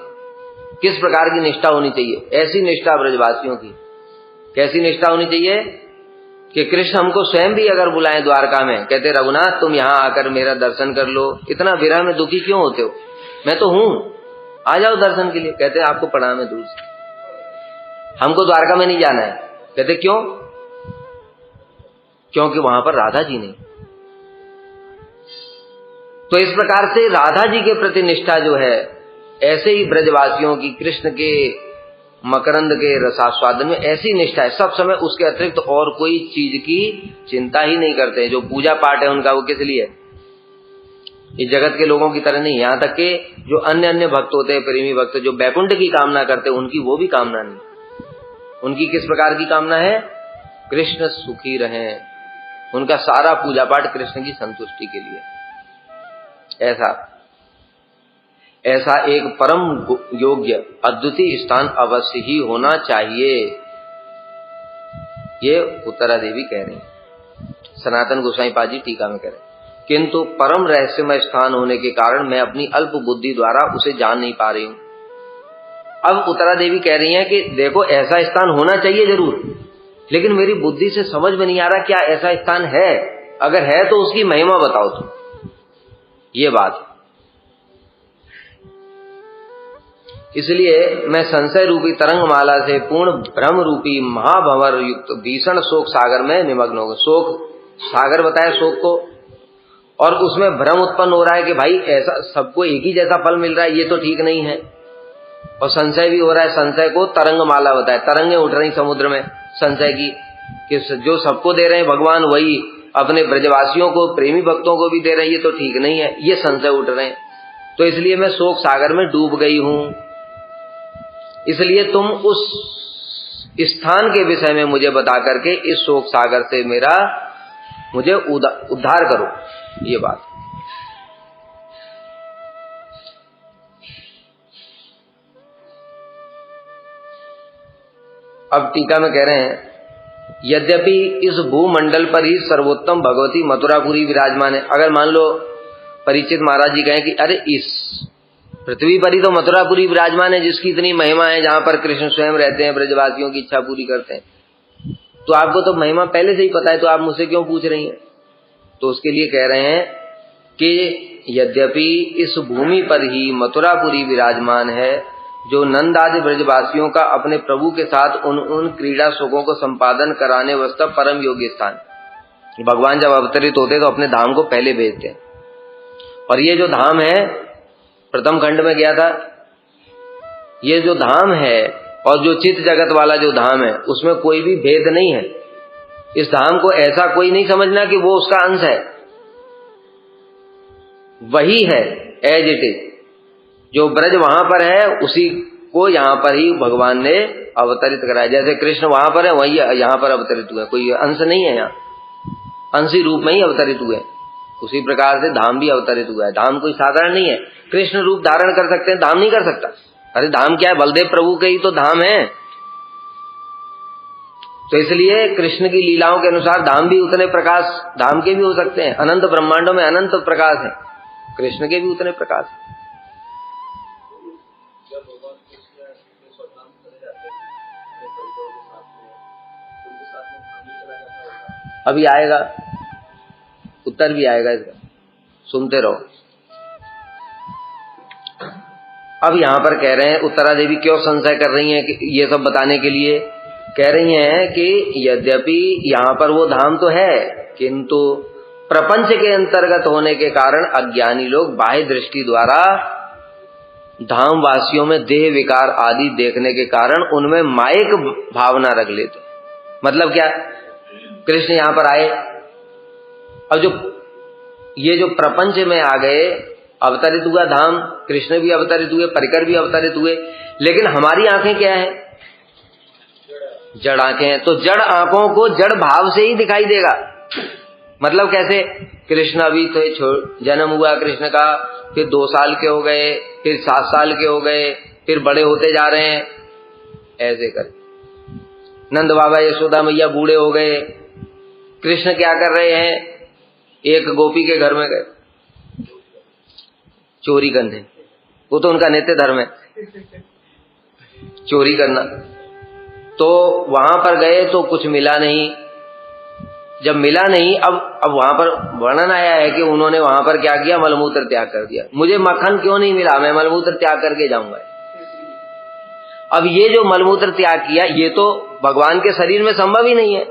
किस प्रकार की निष्ठा होनी चाहिए, ऐसी निष्ठा ब्रजवासियों की। कैसी निष्ठा होनी चाहिए कि कृष्ण हमको स्वयं भी अगर बुलाएं द्वारका में, कहते रघुनाथ तुम यहाँ आकर मेरा दर्शन कर लो, इतना विरह में दुखी क्यों होते हो, मैं तो हूं, आ जाओ दर्शन के लिए। कहते आपको प्रणाम है दूर से, हमको द्वारका में नहीं जाना है। कहते क्यों? क्योंकि वहां पर राधा जी नहीं। तो इस प्रकार से राधा जी के प्रति निष्ठा जो है, ऐसे ही ब्रजवासियों की कृष्ण के मकरंद के रसास्वादन में ऐसी निष्ठा है, सब समय उसके अतिरिक्त और कोई चीज की चिंता ही नहीं करते। जो पूजा पाठ है उनका वो किस लिए? इस जगत के लोगों की तरह नहीं। यहाँ तक के जो अन्य अन्य भक्त होते हैं, प्रेमी भक्त, जो बैकुंठ की कामना करते हैं, उनकी वो भी कामना नहीं। उनकी किस प्रकार की कामना है? कृष्ण सुखी रहें। उनका सारा पूजा पाठ कृष्ण की संतुष्टि के लिए। ऐसा एक परम योग्य अद्वितीय स्थान अवश्य ही होना चाहिए। ये उत्तरा देवी कह रही हैं, सनातन गोसाई पाजी टीका में कह रहे हैं। किंतु परम रहस्यमय स्थान होने के कारण मैं अपनी अल्प बुद्धि द्वारा उसे जान नहीं पा रही हूं। अब उत्तरा देवी कह रही हैं कि देखो ऐसा स्थान होना चाहिए जरूर, लेकिन मेरी बुद्धि से समझ में नहीं आ रहा क्या ऐसा स्थान है, अगर है तो उसकी महिमा बताओ तुम। ये बात, इसलिए मैं संशय रूपी तरंगमाला से पूर्ण भ्रम रूपी महाभंवर युक्त भीषण शोक सागर में निमग्न हो गया। शोक सागर बताया शोक को, और उसमें भ्रम उत्पन्न हो रहा है कि भाई ऐसा सबको एक ही जैसा फल मिल रहा है, ये तो ठीक नहीं है। और संशय भी हो रहा है, संशय को तरंगमाला बताया, तरंगें उठ रही समुद्र में संशय की, कि जो सबको दे रहे हैं भगवान वही अपने ब्रजवासियों को, प्रेमी भक्तों को भी दे रहे हैं, ये तो ठीक नहीं है, ये संशय उठ रहे हैं। तो इसलिए मैं शोक सागर में डूब गई हूं। इसलिए तुम उस स्थान के विषय में मुझे बता करके इस शोक सागर से मुझे उद्धार करो। ये बात, अब टीका में कह रहे हैं, यद्यपि इस भूमंडल पर ही सर्वोत्तम भगवती मथुरापुरी विराजमान है। अगर मान लो परीक्षित महाराज जी कहें कि अरे इस पृथ्वी पर ही तो मथुरापुरी विराजमान है जिसकी इतनी महिमा है, जहां पर कृष्ण स्वयं रहते हैं, ब्रजवासियों की इच्छा पूरी करते हैं, तो आपको तो महिमा पहले से ही पता है, तो आप मुझसे क्यों पूछ रही हैं? तो उसके लिए कह रहे हैं कि यद्यपि इस भूमि पर ही मथुरापुरी विराजमान है, जो नंद आदि ब्रजवासियों का अपने प्रभु के साथ उन क्रीड़ा सुखों को संपादन कराने वास्ते परम योग्य स्थान। भगवान जब अवतरित होते तो अपने धाम को पहले भेजते हैं, और ये जो धाम है प्रथम खंड में गया था, ये जो धाम है और जो चित्त जगत वाला जो धाम है उसमें कोई भी भेद नहीं है। इस धाम को ऐसा कोई नहीं समझना कि वो उसका अंश है, वही है एज इट इज। जो ब्रज वहां पर है उसी को यहाँ पर ही भगवान ने अवतरित कराया। जैसे कृष्ण वहां पर है वही यहाँ पर अवतरित हुए, कोई अंश नहीं है, यहाँ अंशी रूप में ही अवतरित हुए। उसी प्रकार से धाम भी अवतरित हुआ है। धाम कोई साधारण नहीं है, कृष्ण रूप धारण कर सकते हैं, धाम नहीं कर सकता। अरे धाम क्या है, बलदेव प्रभु के ही तो धाम है। तो इसलिए कृष्ण की लीलाओं के अनुसार धाम भी उतने प्रकाश धाम के भी हो सकते हैं। अनंत ब्रह्मांडों में अनंत प्रकाश है, कृष्ण के भी उतने प्रकाश है। अभी आएगा, उत्तर भी आएगा इसका, सुनते रहो। अब यहां पर कह रहे हैं उत्तरा देवी क्यों संशय कर रही हैं, कि ये सब बताने के लिए कह रही हैं कि यद्यपि यहां पर वो धाम तो है, किंतु प्रपंच के अंतर्गत होने के कारण अज्ञानी लोग बाह्य दृष्टि द्वारा धाम वासियों में देह विकार आदि देखने के कारण उनमें मायिक भावना रख लेते। मतलब क्या, कृष्ण यहां पर आए, अब ये जो प्रपंच में आ गए, अवतरित हुआ धाम, कृष्ण भी अवतरित हुए, परिकर भी अवतरित हुए, लेकिन हमारी आंखें क्या है, जड़ आंखें हैं। तो जड़ आंखों को जड़ भाव से ही दिखाई देगा। मतलब कैसे, कृष्ण अभी तो जन्म हुआ कृष्ण का, फिर 2 साल के हो गए, फिर 7 साल के हो गए, फिर बड़े होते जा रहे हैं, ऐसे कर। नंद बाबा यशोदा मैया बूढ़े हो गए, कृष्ण क्या कर रहे हैं, एक गोपी के घर में गए चोरी करने। वो तो उनका नित्य धर्म है चोरी करना। तो वहां पर गए तो कुछ मिला नहीं। जब मिला नहीं, अब वहां पर वर्णन आया है कि उन्होंने वहां पर क्या किया, मलमूत्र त्याग कर दिया। मुझे मक्खन क्यों नहीं मिला, मैं मलमूत्र त्याग करके जाऊंगा। अब ये जो मलमूत्र त्याग किया, ये तो भगवान के शरीर में संभव ही नहीं है।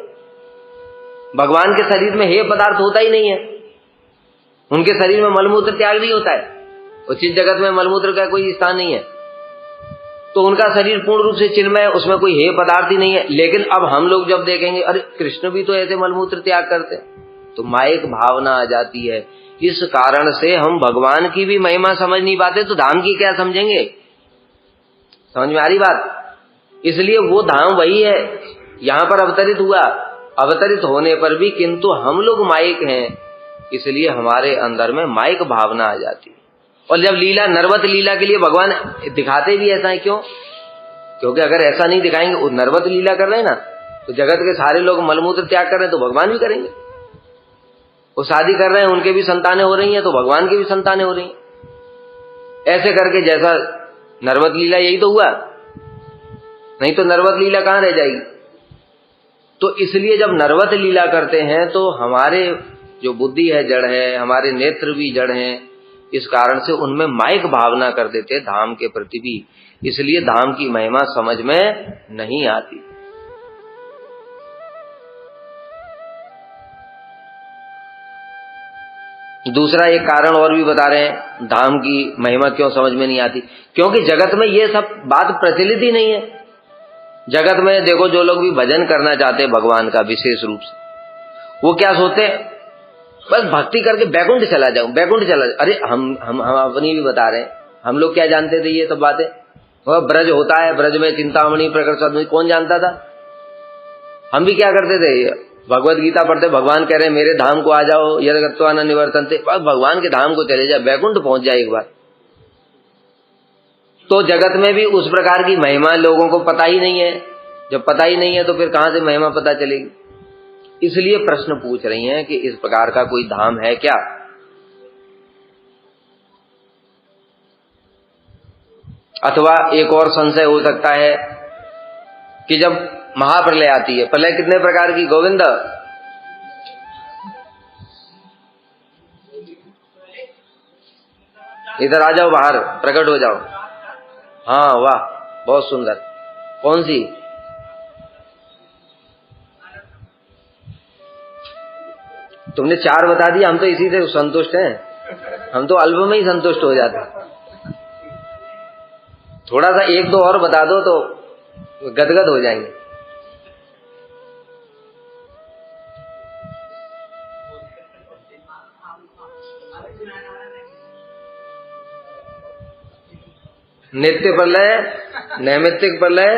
भगवान के शरीर में हेय पदार्थ होता ही नहीं है, उनके शरीर में मलमूत्र त्याग नहीं होता है। उचित जगत में मलमूत्र का कोई स्थान नहीं है, तो उनका शरीर पूर्ण रूप से चिन्मय है, उसमें कोई हेय पदार्थ ही नहीं है। लेकिन अब हम लोग जब देखेंगे, अरे कृष्ण भी तो ऐसे मलमूत्र त्याग करते, तो मायिक भावना आ जाती है। इस कारण से हम भगवान की भी महिमा समझ नहीं पाते, तो धाम की क्या समझेंगे। समझ में आ रही बात। इसलिए वो धाम वही है, यहां पर अवतरित हुआ, अवतरित होने पर भी किंतु हम लोग मायिक हैं, इसलिए हमारे अंदर में मायिक भावना आ जाती है। और जब लीला, नरवत लीला के लिए भगवान दिखाते भी ऐसा है, क्यों? क्योंकि अगर ऐसा नहीं दिखाएंगे, वो नरवत लीला कर रहे हैं ना, तो जगत के सारे लोग मलमूत्र त्याग कर रहे हैं, तो भगवान भी करेंगे। वो शादी कर रहे हैं, उनके भी संतानें हो रही हैं, तो भगवान की भी संतानें हो रही हैं। ऐसे करके जैसा नरवत लीला, यही तो हुआ, नहीं तो नरवत लीला कहां रह जाएगी। तो इसलिए जब नरवत लीला करते हैं तो हमारे जो बुद्धि है जड़ है, हमारे नेत्र भी जड़ हैं, इस कारण से उनमें माइक भावना कर देते धाम के प्रति भी, इसलिए धाम की महिमा समझ में नहीं आती। दूसरा एक कारण और भी बता रहे हैं धाम की महिमा क्यों समझ में नहीं आती, क्योंकि जगत में ये सब बात प्रचलित ही नहीं है। जगत में देखो जो लोग भी भजन करना चाहते हैं भगवान का विशेष रूप से, वो क्या सोचते हैं, बस भक्ति करके बैकुंठ चला जाऊं, बैकुंठ चला जाऊं। अरे हम अपनी भी बता रहे हैं, हम लोग क्या जानते थे ये सब बातें। वह ब्रज होता है, ब्रज में चिंतामणि प्रकट सदमणि कौन जानता था। हम भी क्या करते थे, भगवत गीता पढ़ते, भगवान कह रहे हैं मेरे धाम को आ जाओ, यद्गत्वा न निवर्तन्ते, बस भगवान के धाम को चले जाए, बैकुंठ पहुंच जाए एक बार। तो जगत में भी उस प्रकार की महिमा लोगों को पता ही नहीं है। जब पता ही नहीं है तो फिर कहां से महिमा पता चलेगी। इसलिए प्रश्न पूछ रही हैं कि इस प्रकार का कोई धाम है क्या। अथवा एक और संशय हो सकता है कि जब महाप्रलय आती है, प्रलय कितने प्रकार की गोविंद, इधर आ जाओ, बाहर प्रकट हो जाओ। हाँ वाह, बहुत सुंदर। कौन सी, तुमने 4 बता दिया, हम तो इसी से संतुष्ट हैं, हम तो अल्प में ही संतुष्ट हो जाते। थोड़ा सा 1-2 और बता दो तो गदगद हो जाएंगे। नित्य प्रलय, नैमित्तिक प्रलय,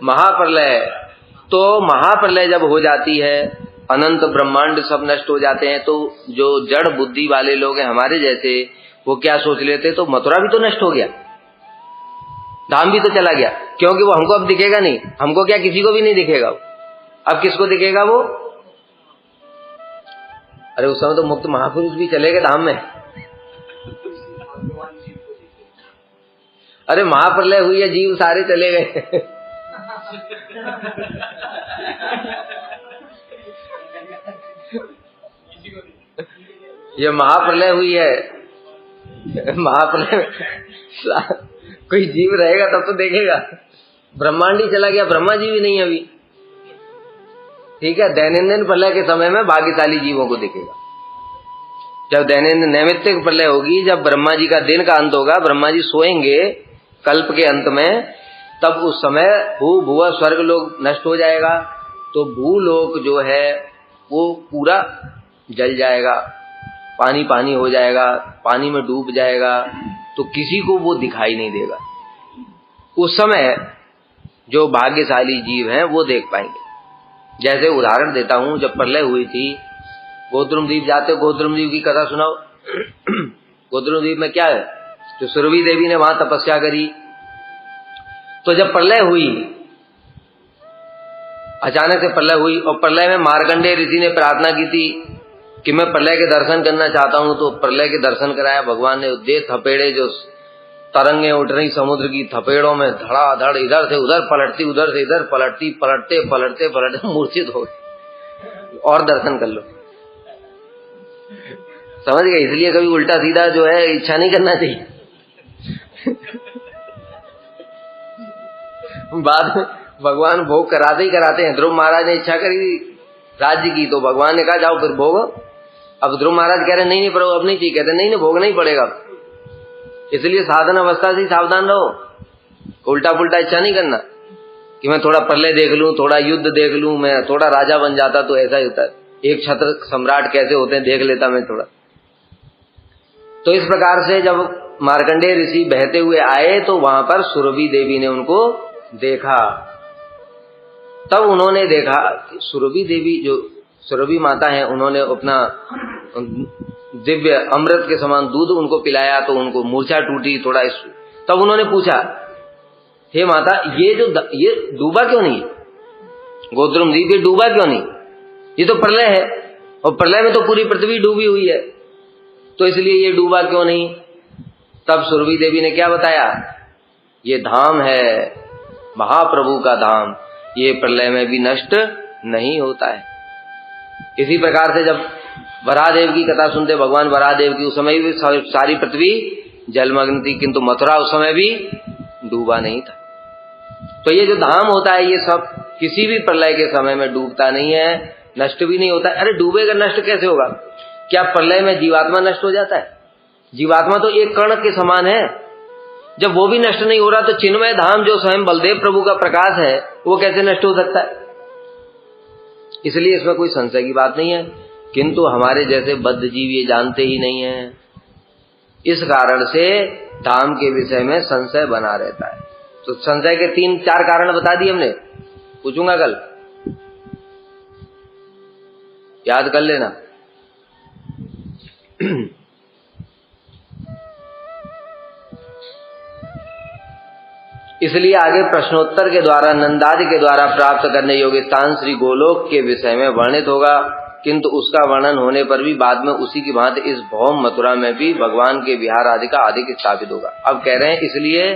महाप्रलय। तो महाप्रलय जब हो जाती है, अनंत ब्रह्मांड सब नष्ट हो जाते हैं, तो जो जड़ बुद्धि वाले लोग हैं हमारे जैसे, वो क्या सोच लेते, तो मथुरा भी तो नष्ट हो गया, धाम भी तो चला गया, क्योंकि वो हमको अब दिखेगा नहीं। हमको क्या, किसी को भी नहीं दिखेगा। अब किसको दिखेगा वो, अरे उस समय तो मुक्त महापुरुष भी चले गए धाम में। अरे महाप्रलय हुई है, जीव सारे चले गए। ये महाप्रलय हुई है, महाप्रलय कोई जीव रहेगा तब तो देखेगा। ब्रह्मांड ही चला गया, ब्रह्मा जी भी नहीं अभी, ठीक है। दैनंदिन प्रलय के समय में भाग्यशाली जीवों को दिखेगा। जब दैनंदिन नैमित्तिक प्रलय होगी, जब ब्रह्मा जी का दिन का अंत होगा, ब्रह्मा जी सोएंगे कल्प के अंत में, तब उस समय भू भुआ स्वर्ग लोग नष्ट हो जाएगा, तो भूलोक जो है वो पूरा जल जाएगा, पानी पानी हो जाएगा, पानी में डूब जाएगा, तो किसी को वो दिखाई नहीं देगा। उस समय जो भाग्यशाली जीव हैं वो देख पाएंगे। जैसे उदाहरण देता हूं, जब प्रलय हुई थी, गोद्रुम द्वीप जाते, गोद्रुम द्वीप की कथा सुनाओ। गोद्रुम द्वीप में क्या है, जो सुरभि देवी ने वहां तपस्या करी, तो जब प्रलय हुई, अचानक से प्रलय हुई, और प्रलय में मार्कंडेय ऋषि ने प्रार्थना की थी कि मैं प्रलय के दर्शन करना चाहता हूं, तो प्रलय के दर्शन कराया भगवान ने। दे थपेड़े, जो तरंगे उठ रही समुद्र की, थपेड़ों में धड़ाधड़ इधर से उधर पलटती, उधर से इधर पलटती, पलटते पलटते पलटते मूर्छित हो गए। और दर्शन कर लो, समझ गए। इसलिए कभी उल्टा सीधा जो है इच्छा नहीं करना चाहिए। बाद में भगवान भोग कराते ही कराते हैं। ध्रुव महाराज ने इच्छा करी राज्य की, तो भगवान ने कहा जाओ फिर भोग। अब ध्रुव महाराज कह रहे नहीं प्रभु अब नहीं चाहिए, कहते नहीं भोगना ही पड़ेगा। इसलिए साधन अवस्था से सावधान रहो, उल्टा पुल्टा इच्छा नहीं करना कि मैं थोड़ा प्रलय देख लूं, थोड़ा युद्ध देख लूं, मैं थोड़ा राजा बन जाता तो ऐसा ही होता है, एक छत्र सम्राट कैसे होते हैं देख लेता मैं थोड़ा। तो इस प्रकार से जब मार्कंडेय ऋषि बहते हुए आए, तो वहां पर सुरभि देवी ने उनको देखा। तब उन्होंने देखा कि सुरभि देवी, जो सुरभि माता है, उन्होंने अपना दिव्य अमृत के समान दूध उनको पिलाया, तो उनको मूर्छा टूटी थोड़ा। तब उन्होंने पूछा, हे माता, ये डूबा क्यों नहीं, गोद्रुम द्वीप ये डूबा क्यों नहीं, ये तो प्रलय है, और प्रलय में तो पूरी पृथ्वी डूबी हुई है, तो इसलिए ये डूबा क्यों नहीं। तब सुरभि देवी ने क्या बताया, ये धाम है महाप्रभु का धाम, ये प्रलय में भी नष्ट नहीं होता है। इसी प्रकार से जब वराहदेव की कथा सुनते, भगवान वराहदेव की, उस समय भी सारी पृथ्वी जलमग्न थी, किंतु मथुरा उस समय भी डूबा नहीं था। तो ये जो धाम होता है ये सब किसी भी प्रलय के समय में डूबता नहीं है, नष्ट भी नहीं होता है। अरे डूबेगा, नष्ट कैसे होगा? क्या प्रलय में जीवात्मा नष्ट हो जाता है? जीवात्मा तो एक कण के समान है। जब वो भी नष्ट नहीं हो रहा तो चिन्मय धाम जो स्वयं बलदेव प्रभु का प्रकाश है वो कैसे नष्ट हो सकता है? इसलिए इसमें कोई संशय की बात नहीं है, किंतु हमारे जैसे बद्ध जीव ये जानते ही नहीं है। इस कारण से धाम के विषय में संशय बना रहता है। तो संशय के 3-4 कारण बता दिए हमने, पूछूंगा कल, याद कर लेना। इसलिए आगे प्रश्नोत्तर के द्वारा नंदादि के द्वारा प्राप्त करने योग्य स्थान श्री गोलोक के विषय में वर्णित होगा, किंतु उसका वर्णन होने पर भी बाद में उसी की भांति इस भौम मथुरा में भी भगवान के विहार आदि का अधिक स्थापित होगा। अब कह रहे हैं, इसलिए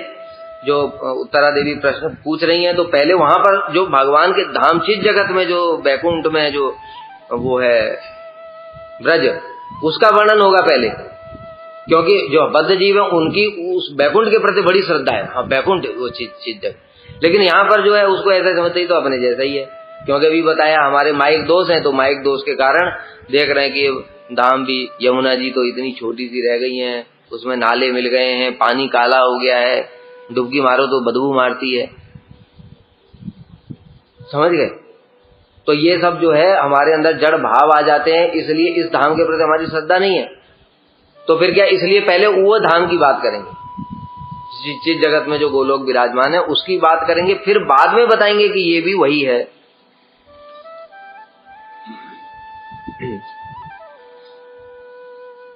जो उत्तरा देवी प्रश्न पूछ रही हैं, तो पहले वहां पर जो भगवान के धाम चित जगत में जो वैकुंठ में जो वो है ब्रज, उसका वर्णन होगा पहले, क्योंकि जो बद्ध जीव है उनकी उस वैकुंठ के प्रति बड़ी श्रद्धा है। हाँ, वैकुंठ वो चित जगत, लेकिन यहाँ पर जो है उसको ऐसा समझते ही तो अपने जैसा ही है, क्योंकि अभी बताया हमारे माइक दोष हैं, तो माइक दोष के कारण देख रहे हैं कि धाम भी, यमुना जी तो इतनी छोटी सी रह गई हैं, उसमें नाले मिल गए हैं, पानी काला हो गया है, डुबकी मारो तो बदबू मारती है, समझ गए? तो ये सब जो है हमारे अंदर जड़ भाव आ जाते हैं, इसलिए इस धाम के प्रति हमारी श्रद्धा नहीं है। तो फिर क्या, इसलिए पहले वो धाम की बात करेंगे, चित जगत में जो गोलोक विराजमान है उसकी बात करेंगे, फिर बाद में बताएंगे कि ये भी वही है।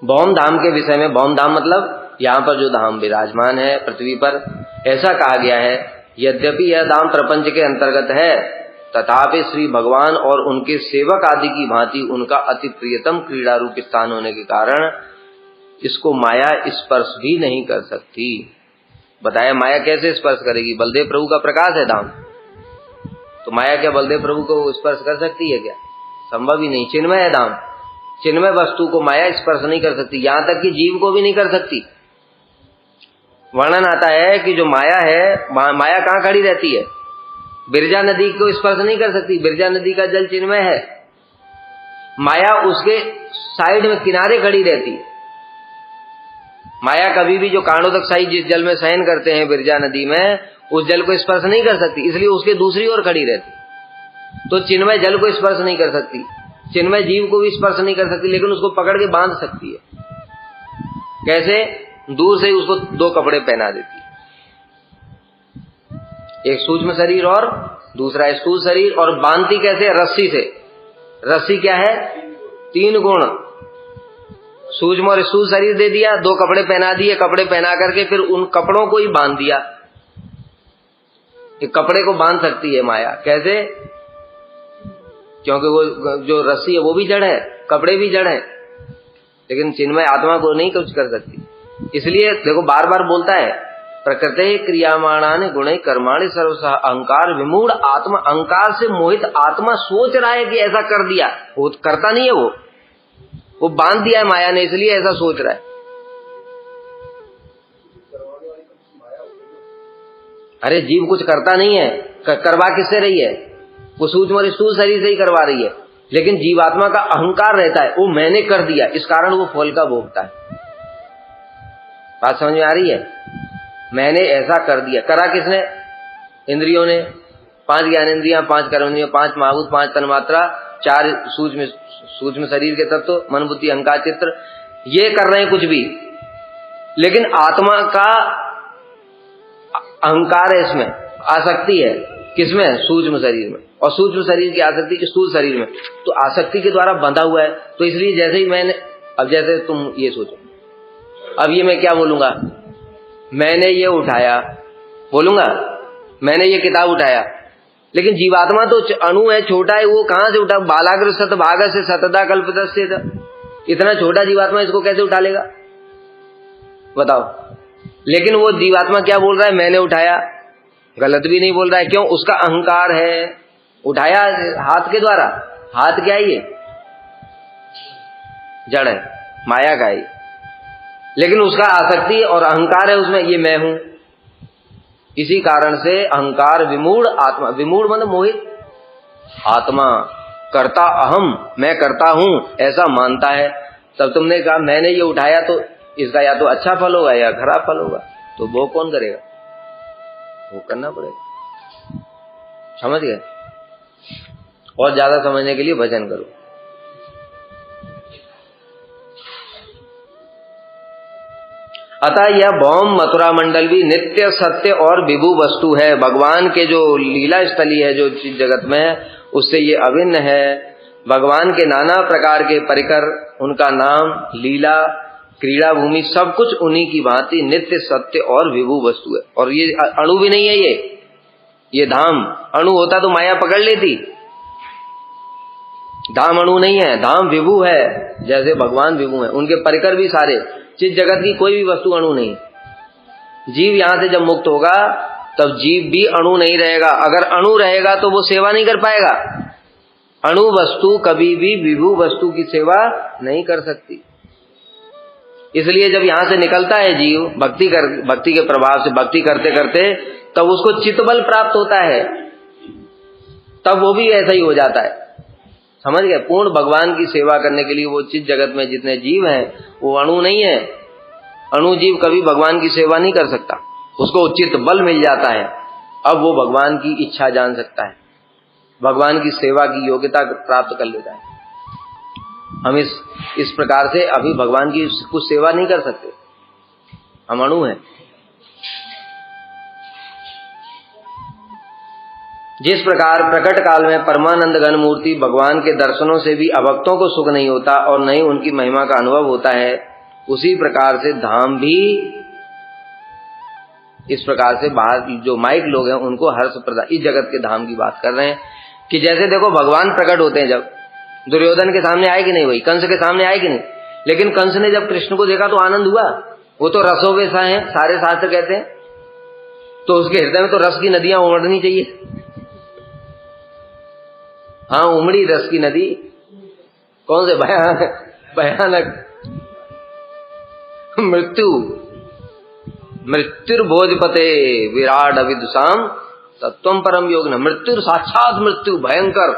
भौम धाम के विषय में, भौम धाम मतलब यहाँ पर जो धाम विराजमान है पृथ्वी पर, ऐसा कहा गया है, यद्यपि यह धाम प्रपंच के अंतर्गत है, तथापि श्री भगवान और उनके सेवक आदि की भांति उनका अति प्रियतम क्रीड़ा रूप स्थान होने के कारण इसको माया स्पर्श भी नहीं कर सकती। बताया माया कैसे स्पर्श करेगी? बलदेव प्रभु का प्रकाश है धाम, तो माया क्या बलदेव प्रभु को स्पर्श कर सकती है क्या? संभव ही नहीं। चिन्मय है धाम, चिन्मय वस्तु को माया स्पर्श नहीं कर सकती, यहां तक कि जीव को भी नहीं कर सकती। वर्णन आता है कि जो माया है, माया कहाँ खड़ी रहती है? बिरजा नदी को स्पर्श नहीं कर सकती, बिरजा नदी का जल चिन्मय है, माया उसके साइड में किनारे खड़ी रहती है। माया कभी भी जो कारणोदकशाही जिस जल में शयन करते हैं बिरजा नदी में, उस जल को स्पर्श नहीं कर सकती, इसलिए उसके दूसरी ओर खड़ी रहती। तो चिन्मय जल को स्पर्श नहीं कर सकती, चिन्मय जीव को भी स्पर्श नहीं कर सकती, लेकिन उसको पकड़ के बांध सकती है। कैसे? दूर से ही उसको 2 कपड़े पहना देती है, एक सूक्ष्म शरीर और दूसरा स्थूल शरीर, और बांधती कैसे? रस्सी से। रस्सी क्या है? 3 गुण, सूक्ष्म और स्थूल शरीर दे दिया, 2 कपड़े पहना दिए, कपड़े पहना करके फिर उन कपड़ों को ही बांध दिया। एक कपड़े को बांध सकती है माया, कैसे? क्योंकि वो जो रस्सी है वो भी जड़ है, कपड़े भी जड़ है, लेकिन चिन्मय आत्मा को नहीं कुछ कर सकती। इसलिए देखो बार बार बोलता है, प्रकृते क्रियामाणानि गुणे कर्माणि सर्वशः अहंकार विमूढ़ आत्मा। अहंकार से मोहित आत्मा सोच रहा है कि ऐसा कर दिया, वो करता नहीं है, वो बांध दिया है माया ने, इसलिए ऐसा सोच रहा है। अरे जीव कुछ करता नहीं है, करवा किससे रही है? वो सूक्ष्म और स्थूल शरीर से ही करवा रही है, लेकिन जीवात्मा का अहंकार रहता है, वो मैंने कर दिया, इस कारण वो फल का भोगता है। बात समझ में आ रही है? मैंने ऐसा कर दिया, करा किसने? इंद्रियों ने, 5 ज्ञानेंद्रियां, 5 कर्मेंद्रियां, 5 महाभूत, 5 तन्मात्रा, 4 सूक्ष्म शरीर के तत्व, मन बुद्धि अहंकार चित्र, ये कर रहे हैं कुछ भी, लेकिन आत्मा का अहंकार है, इसमें आसक्ति है। किसमें? सूक्ष्म शरीर में, और सूक्ष्म शरीर की आसक्ति स्थूल शरीर में, तो आसक्ति के द्वारा बंधा हुआ है। तो इसलिए जैसे ही मैंने, अब जैसे तुम ये सोचो, अब ये मैं क्या बोलूंगा? मैंने ये उठाया, बोलूंगा मैंने ये किताब उठाया, लेकिन जीवात्मा तो अणु है, छोटा है, वो कहां से उठा? बालाग्र सतभाग से सतदा कल्पतस्य, इतना छोटा जीवात्मा इसको कैसे उठा लेगा? बताओ। लेकिन वो जीवात्मा क्या बोल रहा है? मैंने उठाया, गलत भी नहीं बोल रहा है। क्यों? उसका अहंकार है, उठाया हाथ के द्वारा। हाथ क्या है? ये जड़ है, माया का है, लेकिन उसका आसक्ति और अहंकार है उसमें, ये मैं हूं। इसी कारण से अहंकार विमूढ़ आत्मा, विमूढ़ मतलब मोहित आत्मा, करता अहम, मैं करता हूं ऐसा मानता है। तब तुमने कहा मैंने ये उठाया तो इसका या तो अच्छा फल होगा या खराब फल होगा, तो वो कौन करेगा? वो करना पड़ेगा। समझ गए? और ज्यादा समझने के लिए भजन करो। अतः यह भौम मथुरा मंडल भी नित्य सत्य और विभू वस्तु है। भगवान के जो लीला स्थली है जो जगत में, उससे ये अभिन्न है। भगवान के नाना प्रकार के परिकर, उनका नाम, लीला, क्रीड़ा भूमि, सब कुछ उन्हीं की भांति नित्य सत्य और विभू वस्तु है। और ये अणु भी नहीं है, ये धाम। अणु होता तो माया पकड़ लेती। धाम अणु नहीं है, धाम विभू है, जैसे भगवान विभू है। उनके परिकर भी सारे, चित जगत की कोई भी वस्तु अणु नहीं। जीव यहां से जब मुक्त होगा तब जीव भी अणु नहीं रहेगा। अगर अणु रहेगा तो वो सेवा नहीं कर पाएगा। अणु वस्तु कभी भी विभू वस्तु की सेवा नहीं कर सकती। इसलिए जब यहां से निकलता है जीव भक्ति के प्रभाव से, भक्ति करते करते, तब उसको चित्तबल प्राप्त होता है, तब वो भी ऐसा ही हो जाता है। समझ गए? पूर्ण भगवान की सेवा करने के लिए वो चित्त जगत में जितने जीव हैं वो अणु नहीं है। अणु जीव कभी भगवान की सेवा नहीं कर सकता। उसको उचित बल मिल जाता है, अब वो भगवान की इच्छा जान सकता है, भगवान की सेवा की योग्यता प्राप्त कर लेता है। हम इस प्रकार से अभी भगवान की कुछ सेवा नहीं कर सकते, हम अणु हैं। जिस प्रकार प्रकट काल में परमानंद घन मूर्ति भगवान के दर्शनों से भी अभक्तों को सुख नहीं होता और न ही उनकी महिमा का अनुभव होता है, उसी प्रकार से धाम भी इस प्रकार से बाहर जो माइक लोग हैं उनको हर्ष प्रदान, इस जगत के धाम की बात कर रहे हैं। कि जैसे देखो भगवान प्रकट होते हैं, जब दुर्योधन के सामने आए कि नहीं, वही कंस के सामने आए कि नहीं, लेकिन कंस ने जब कृष्ण को देखा तो आनंद हुआ। वो तो रसों में सा है, सारे शास्त्र कहते हैं, तो उसके हृदय में तो रस की नदियां उमड़नी चाहिए। हाँ, उमड़ी रस की नदी। कौन से? भयानक मृत्युर्भोजपते विराट अविदुषाम तत्वम परम योग न। मृत्यु साक्षात मृत्यु, भयंकर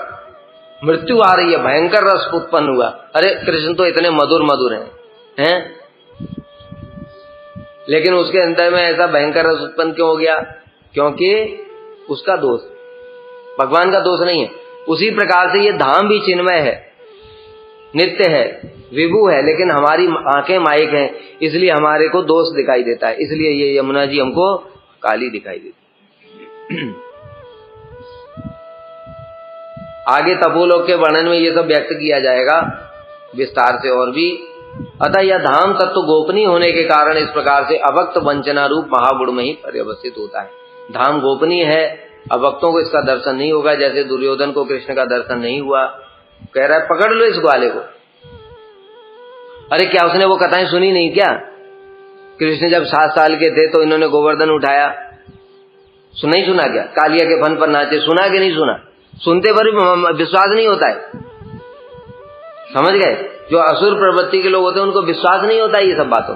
मृत्यु आ रही है, भयंकर रस उत्पन्न हुआ। अरे कृष्ण तो इतने मधुर मधुर हैं, लेकिन उसके अंदर में ऐसा भयंकर रस उत्पन्न क्यों हो गया? क्योंकि उसका दोष, भगवान का दोष नहीं है। उसी प्रकार से ये धाम भी चिन्मय है, नित्य है, विभू है, लेकिन हमारी आंखें माइक हैं, इसलिए हमारे को दोष दिखाई देता है। इसलिए ये यमुना जी हमको काली दिखाई देती। आगे तपोलोक के वर्णन में ये सब व्यक्त किया जाएगा विस्तार से और भी। अतः यह धाम तत्व गोपनीय होने के कारण इस प्रकार से अभक्त वंचना रूप महागुण में ही पर्यवस्थित होता है। धाम गोपनीय है, अभक्तों को इसका दर्शन नहीं होगा। जैसे दुर्योधन को कृष्ण का दर्शन नहीं हुआ, कह रहा है पकड़ लो इस ग्वाले को। अरे क्या उसने वो कथाएं सुनी नहीं क्या? कृष्ण जब 7 साल के थे तो इन्होंने गोवर्धन उठाया, नहीं सुना क्या? कालिया के फन पर नाचे, सुना कि नहीं सुना? सुनते पर भी विश्वास नहीं होता है। समझ गए? जो असुर प्रवृत्ति के लोग होते हैं उनको विश्वास नहीं होता है ये सब बातों।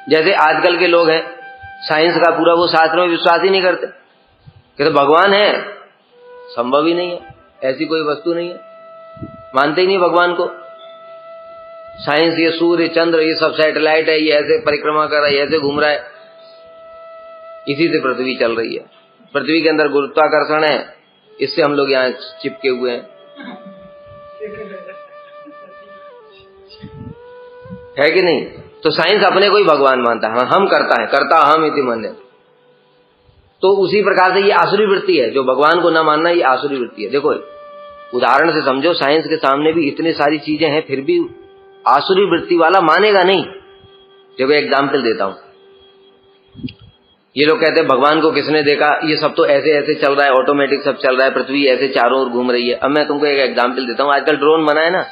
जैसे आजकल के लोग हैं, साइंस का पूरा वो शास्त्र में विश्वास ही नहीं करते, कि तो भगवान है, संभव ही नहीं है, ऐसी कोई वस्तु नहीं है, मानते ही नहीं भगवान को। साइंस ये सूर्य चंद्र ये सब सैटेलाइट है, ये ऐसे परिक्रमा कर रहा है, ऐसे घूम रहा है, इसी से पृथ्वी चल रही है। पृथ्वी के अंदर गुरुत्वाकर्षण है, इससे हम लोग यहाँ चिपके हुए हैं, है कि नहीं? तो साइंस अपने को ही भगवान मानता है, हम करता है, करता हम इति मन्य। तो उसी प्रकार से ये आसुरी वृत्ति है, जो भगवान को न मानना ये आसुरी वृत्ति है। देखो उदाहरण से समझो, साइंस के सामने भी इतनी सारी चीजें हैं, फिर भी आसुरी वृत्ति वाला मानेगा नहीं। देखो एग्जाम्पल देता हूं, ये लोग कहते हैं भगवान को किसने देखा, ये सब तो ऐसे ऐसे चल रहा है, ऑटोमेटिक सब चल रहा है, पृथ्वी ऐसे चारों ओर घूम रही है। अब मैं तुमको एक एग्जाम्पल देता हूं, आजकल ड्रोन बना है ना,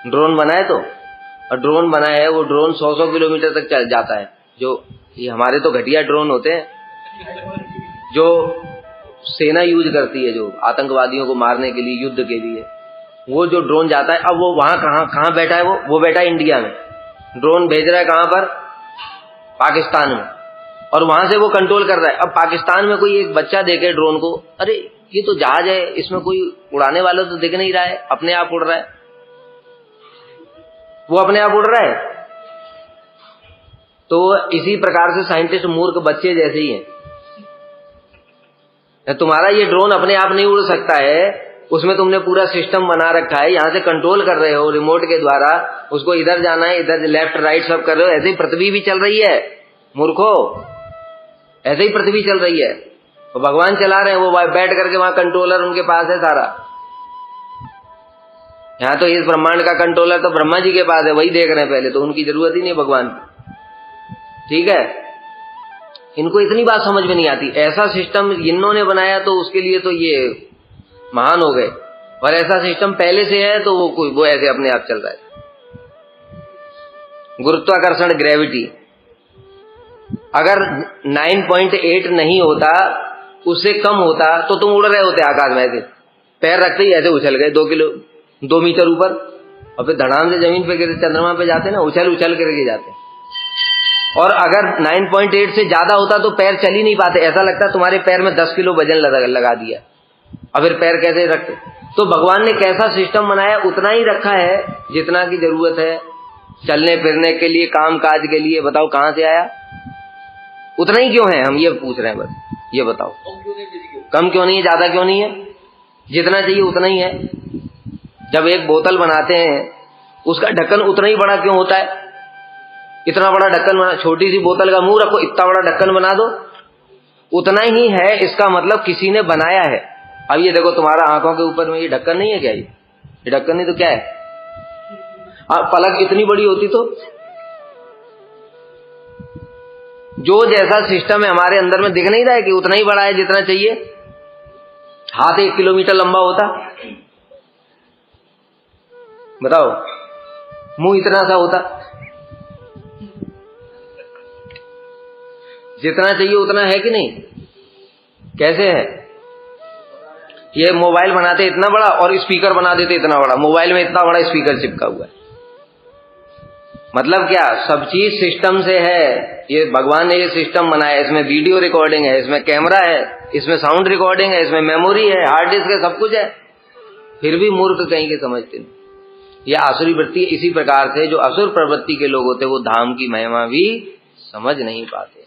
ड्रोन बना है, तो और ड्रोन बना है, वो ड्रोन 100 किलोमीटर तक जाता है। जो ये हमारे तो घटिया ड्रोन होते हैं, जो सेना यूज करती है, जो आतंकवादियों को मारने के लिए, युद्ध के लिए, वो जो ड्रोन जाता है, अब वो वहां कहाँ बैठा है, वो बैठा है इंडिया में, ड्रोन भेज रहा है कहां पर, पाकिस्तान में, और वहां से वो कंट्रोल कर रहा है। अब पाकिस्तान में कोई एक बच्चा देखे ड्रोन को, अरे ये तो जहाज है, इसमें कोई उड़ाने वाला तो दिख नहीं रहा है, अपने आप उड़ रहा है, वो अपने आप उड़ रहा है। तो इसी प्रकार से साइंटिस्ट मूर्ख बच्चे जैसे ही हैं। तुम्हारा ये ड्रोन अपने आप नहीं उड़ सकता है, उसमें तुमने पूरा सिस्टम बना रखा है, यहां से कंट्रोल कर रहे हो रिमोट के द्वारा, उसको इधर जाना है, इधर लेफ्ट राइट सब कर रहे हो। ऐसे ही पृथ्वी भी चल रही है मूर्खो, ऐसे ही पृथ्वी चल रही है, वो भगवान चला रहे हैं, वो बैठ करके वहां कंट्रोलर उनके पास है सारा। यहां तो इस ब्रह्मांड का कंट्रोलर तो ब्रह्मा जी के पास है, वही देख रहे हैं पहले, तो उनकी जरूरत ही नहीं भगवान की। ठीक है, इनको इतनी बात समझ में नहीं आती। ऐसा सिस्टम इन्होंने बनाया तो उसके लिए तो ये महान हो गए, और ऐसा सिस्टम पहले से है तो वो ऐसे अपने आप चल रहा है। गुरुत्वाकर्षण, ग्रेविटी, अगर 9.8 नहीं होता, उससे कम होता, तो तुम उड़ रहे होते आकाश में, ऐसे पैर रखते ही ऐसे उछल गए 2 मीटर ऊपर, और फिर धड़ाम से जमीन पे गिर, चंद्रमा पे जाते ना, उछल करके जाते। और अगर 9.8 से ज्यादा होता तो पैर चल ही नहीं पाते, ऐसा लगता तुम्हारे पैर में 10 किलो वजन लगा दिया, और फिर पैर कैसे रखते। तो भगवान ने कैसा सिस्टम बनाया, उतना ही रखा है जितना की जरूरत है चलने फिरने के लिए, काम काज के लिए। बताओ कहां से आया, उतना ही क्यों है, हम ये पूछ रहे हैं बस, ये बताओ कम क्यों नहीं है, ज्यादा क्यों नहीं है, जितना चाहिए उतना ही है। जब एक बोतल बनाते हैं, उसका ढक्कन उतना ही बड़ा क्यों होता है, इतना बड़ा ढक्कन बना, छोटी सी बोतल का मुंह रखो, इतना बड़ा ढक्कन बना दो, उतना ही है, इसका मतलब किसी ने बनाया है। अब ये देखो तुम्हारा आंखों के ऊपर में ये ढक्कन नहीं है क्या, ये ढक्कन नहीं तो क्या है, पलक इतनी बड़ी होती तो। जो जैसा सिस्टम है हमारे अंदर में, दिख नहीं रहा है कि उतना ही बड़ा है जितना चाहिए। हाथ 1 किलोमीटर लंबा होता, बताओ, मुंह इतना सा होता, जितना चाहिए उतना है कि नहीं, कैसे है। ये मोबाइल बनाते इतना बड़ा और स्पीकर बना देते इतना बड़ा, मोबाइल में इतना बड़ा स्पीकर चिपका हुआ है। मतलब क्या, सब चीज सिस्टम से है। ये भगवान ने ये सिस्टम बनाया, इसमें वीडियो रिकॉर्डिंग है, इसमें कैमरा है, इसमें साउंड रिकॉर्डिंग है, इसमें मेमोरी है, हार्ड डिस्क है, सब कुछ है, फिर भी मूर्ख कहीं के समझते नहीं। यह आसुरी वृत्ति। इसी प्रकार से जो असुर प्रवृत्ति के लोग होते, वो धाम की महिमा भी समझ नहीं पाते।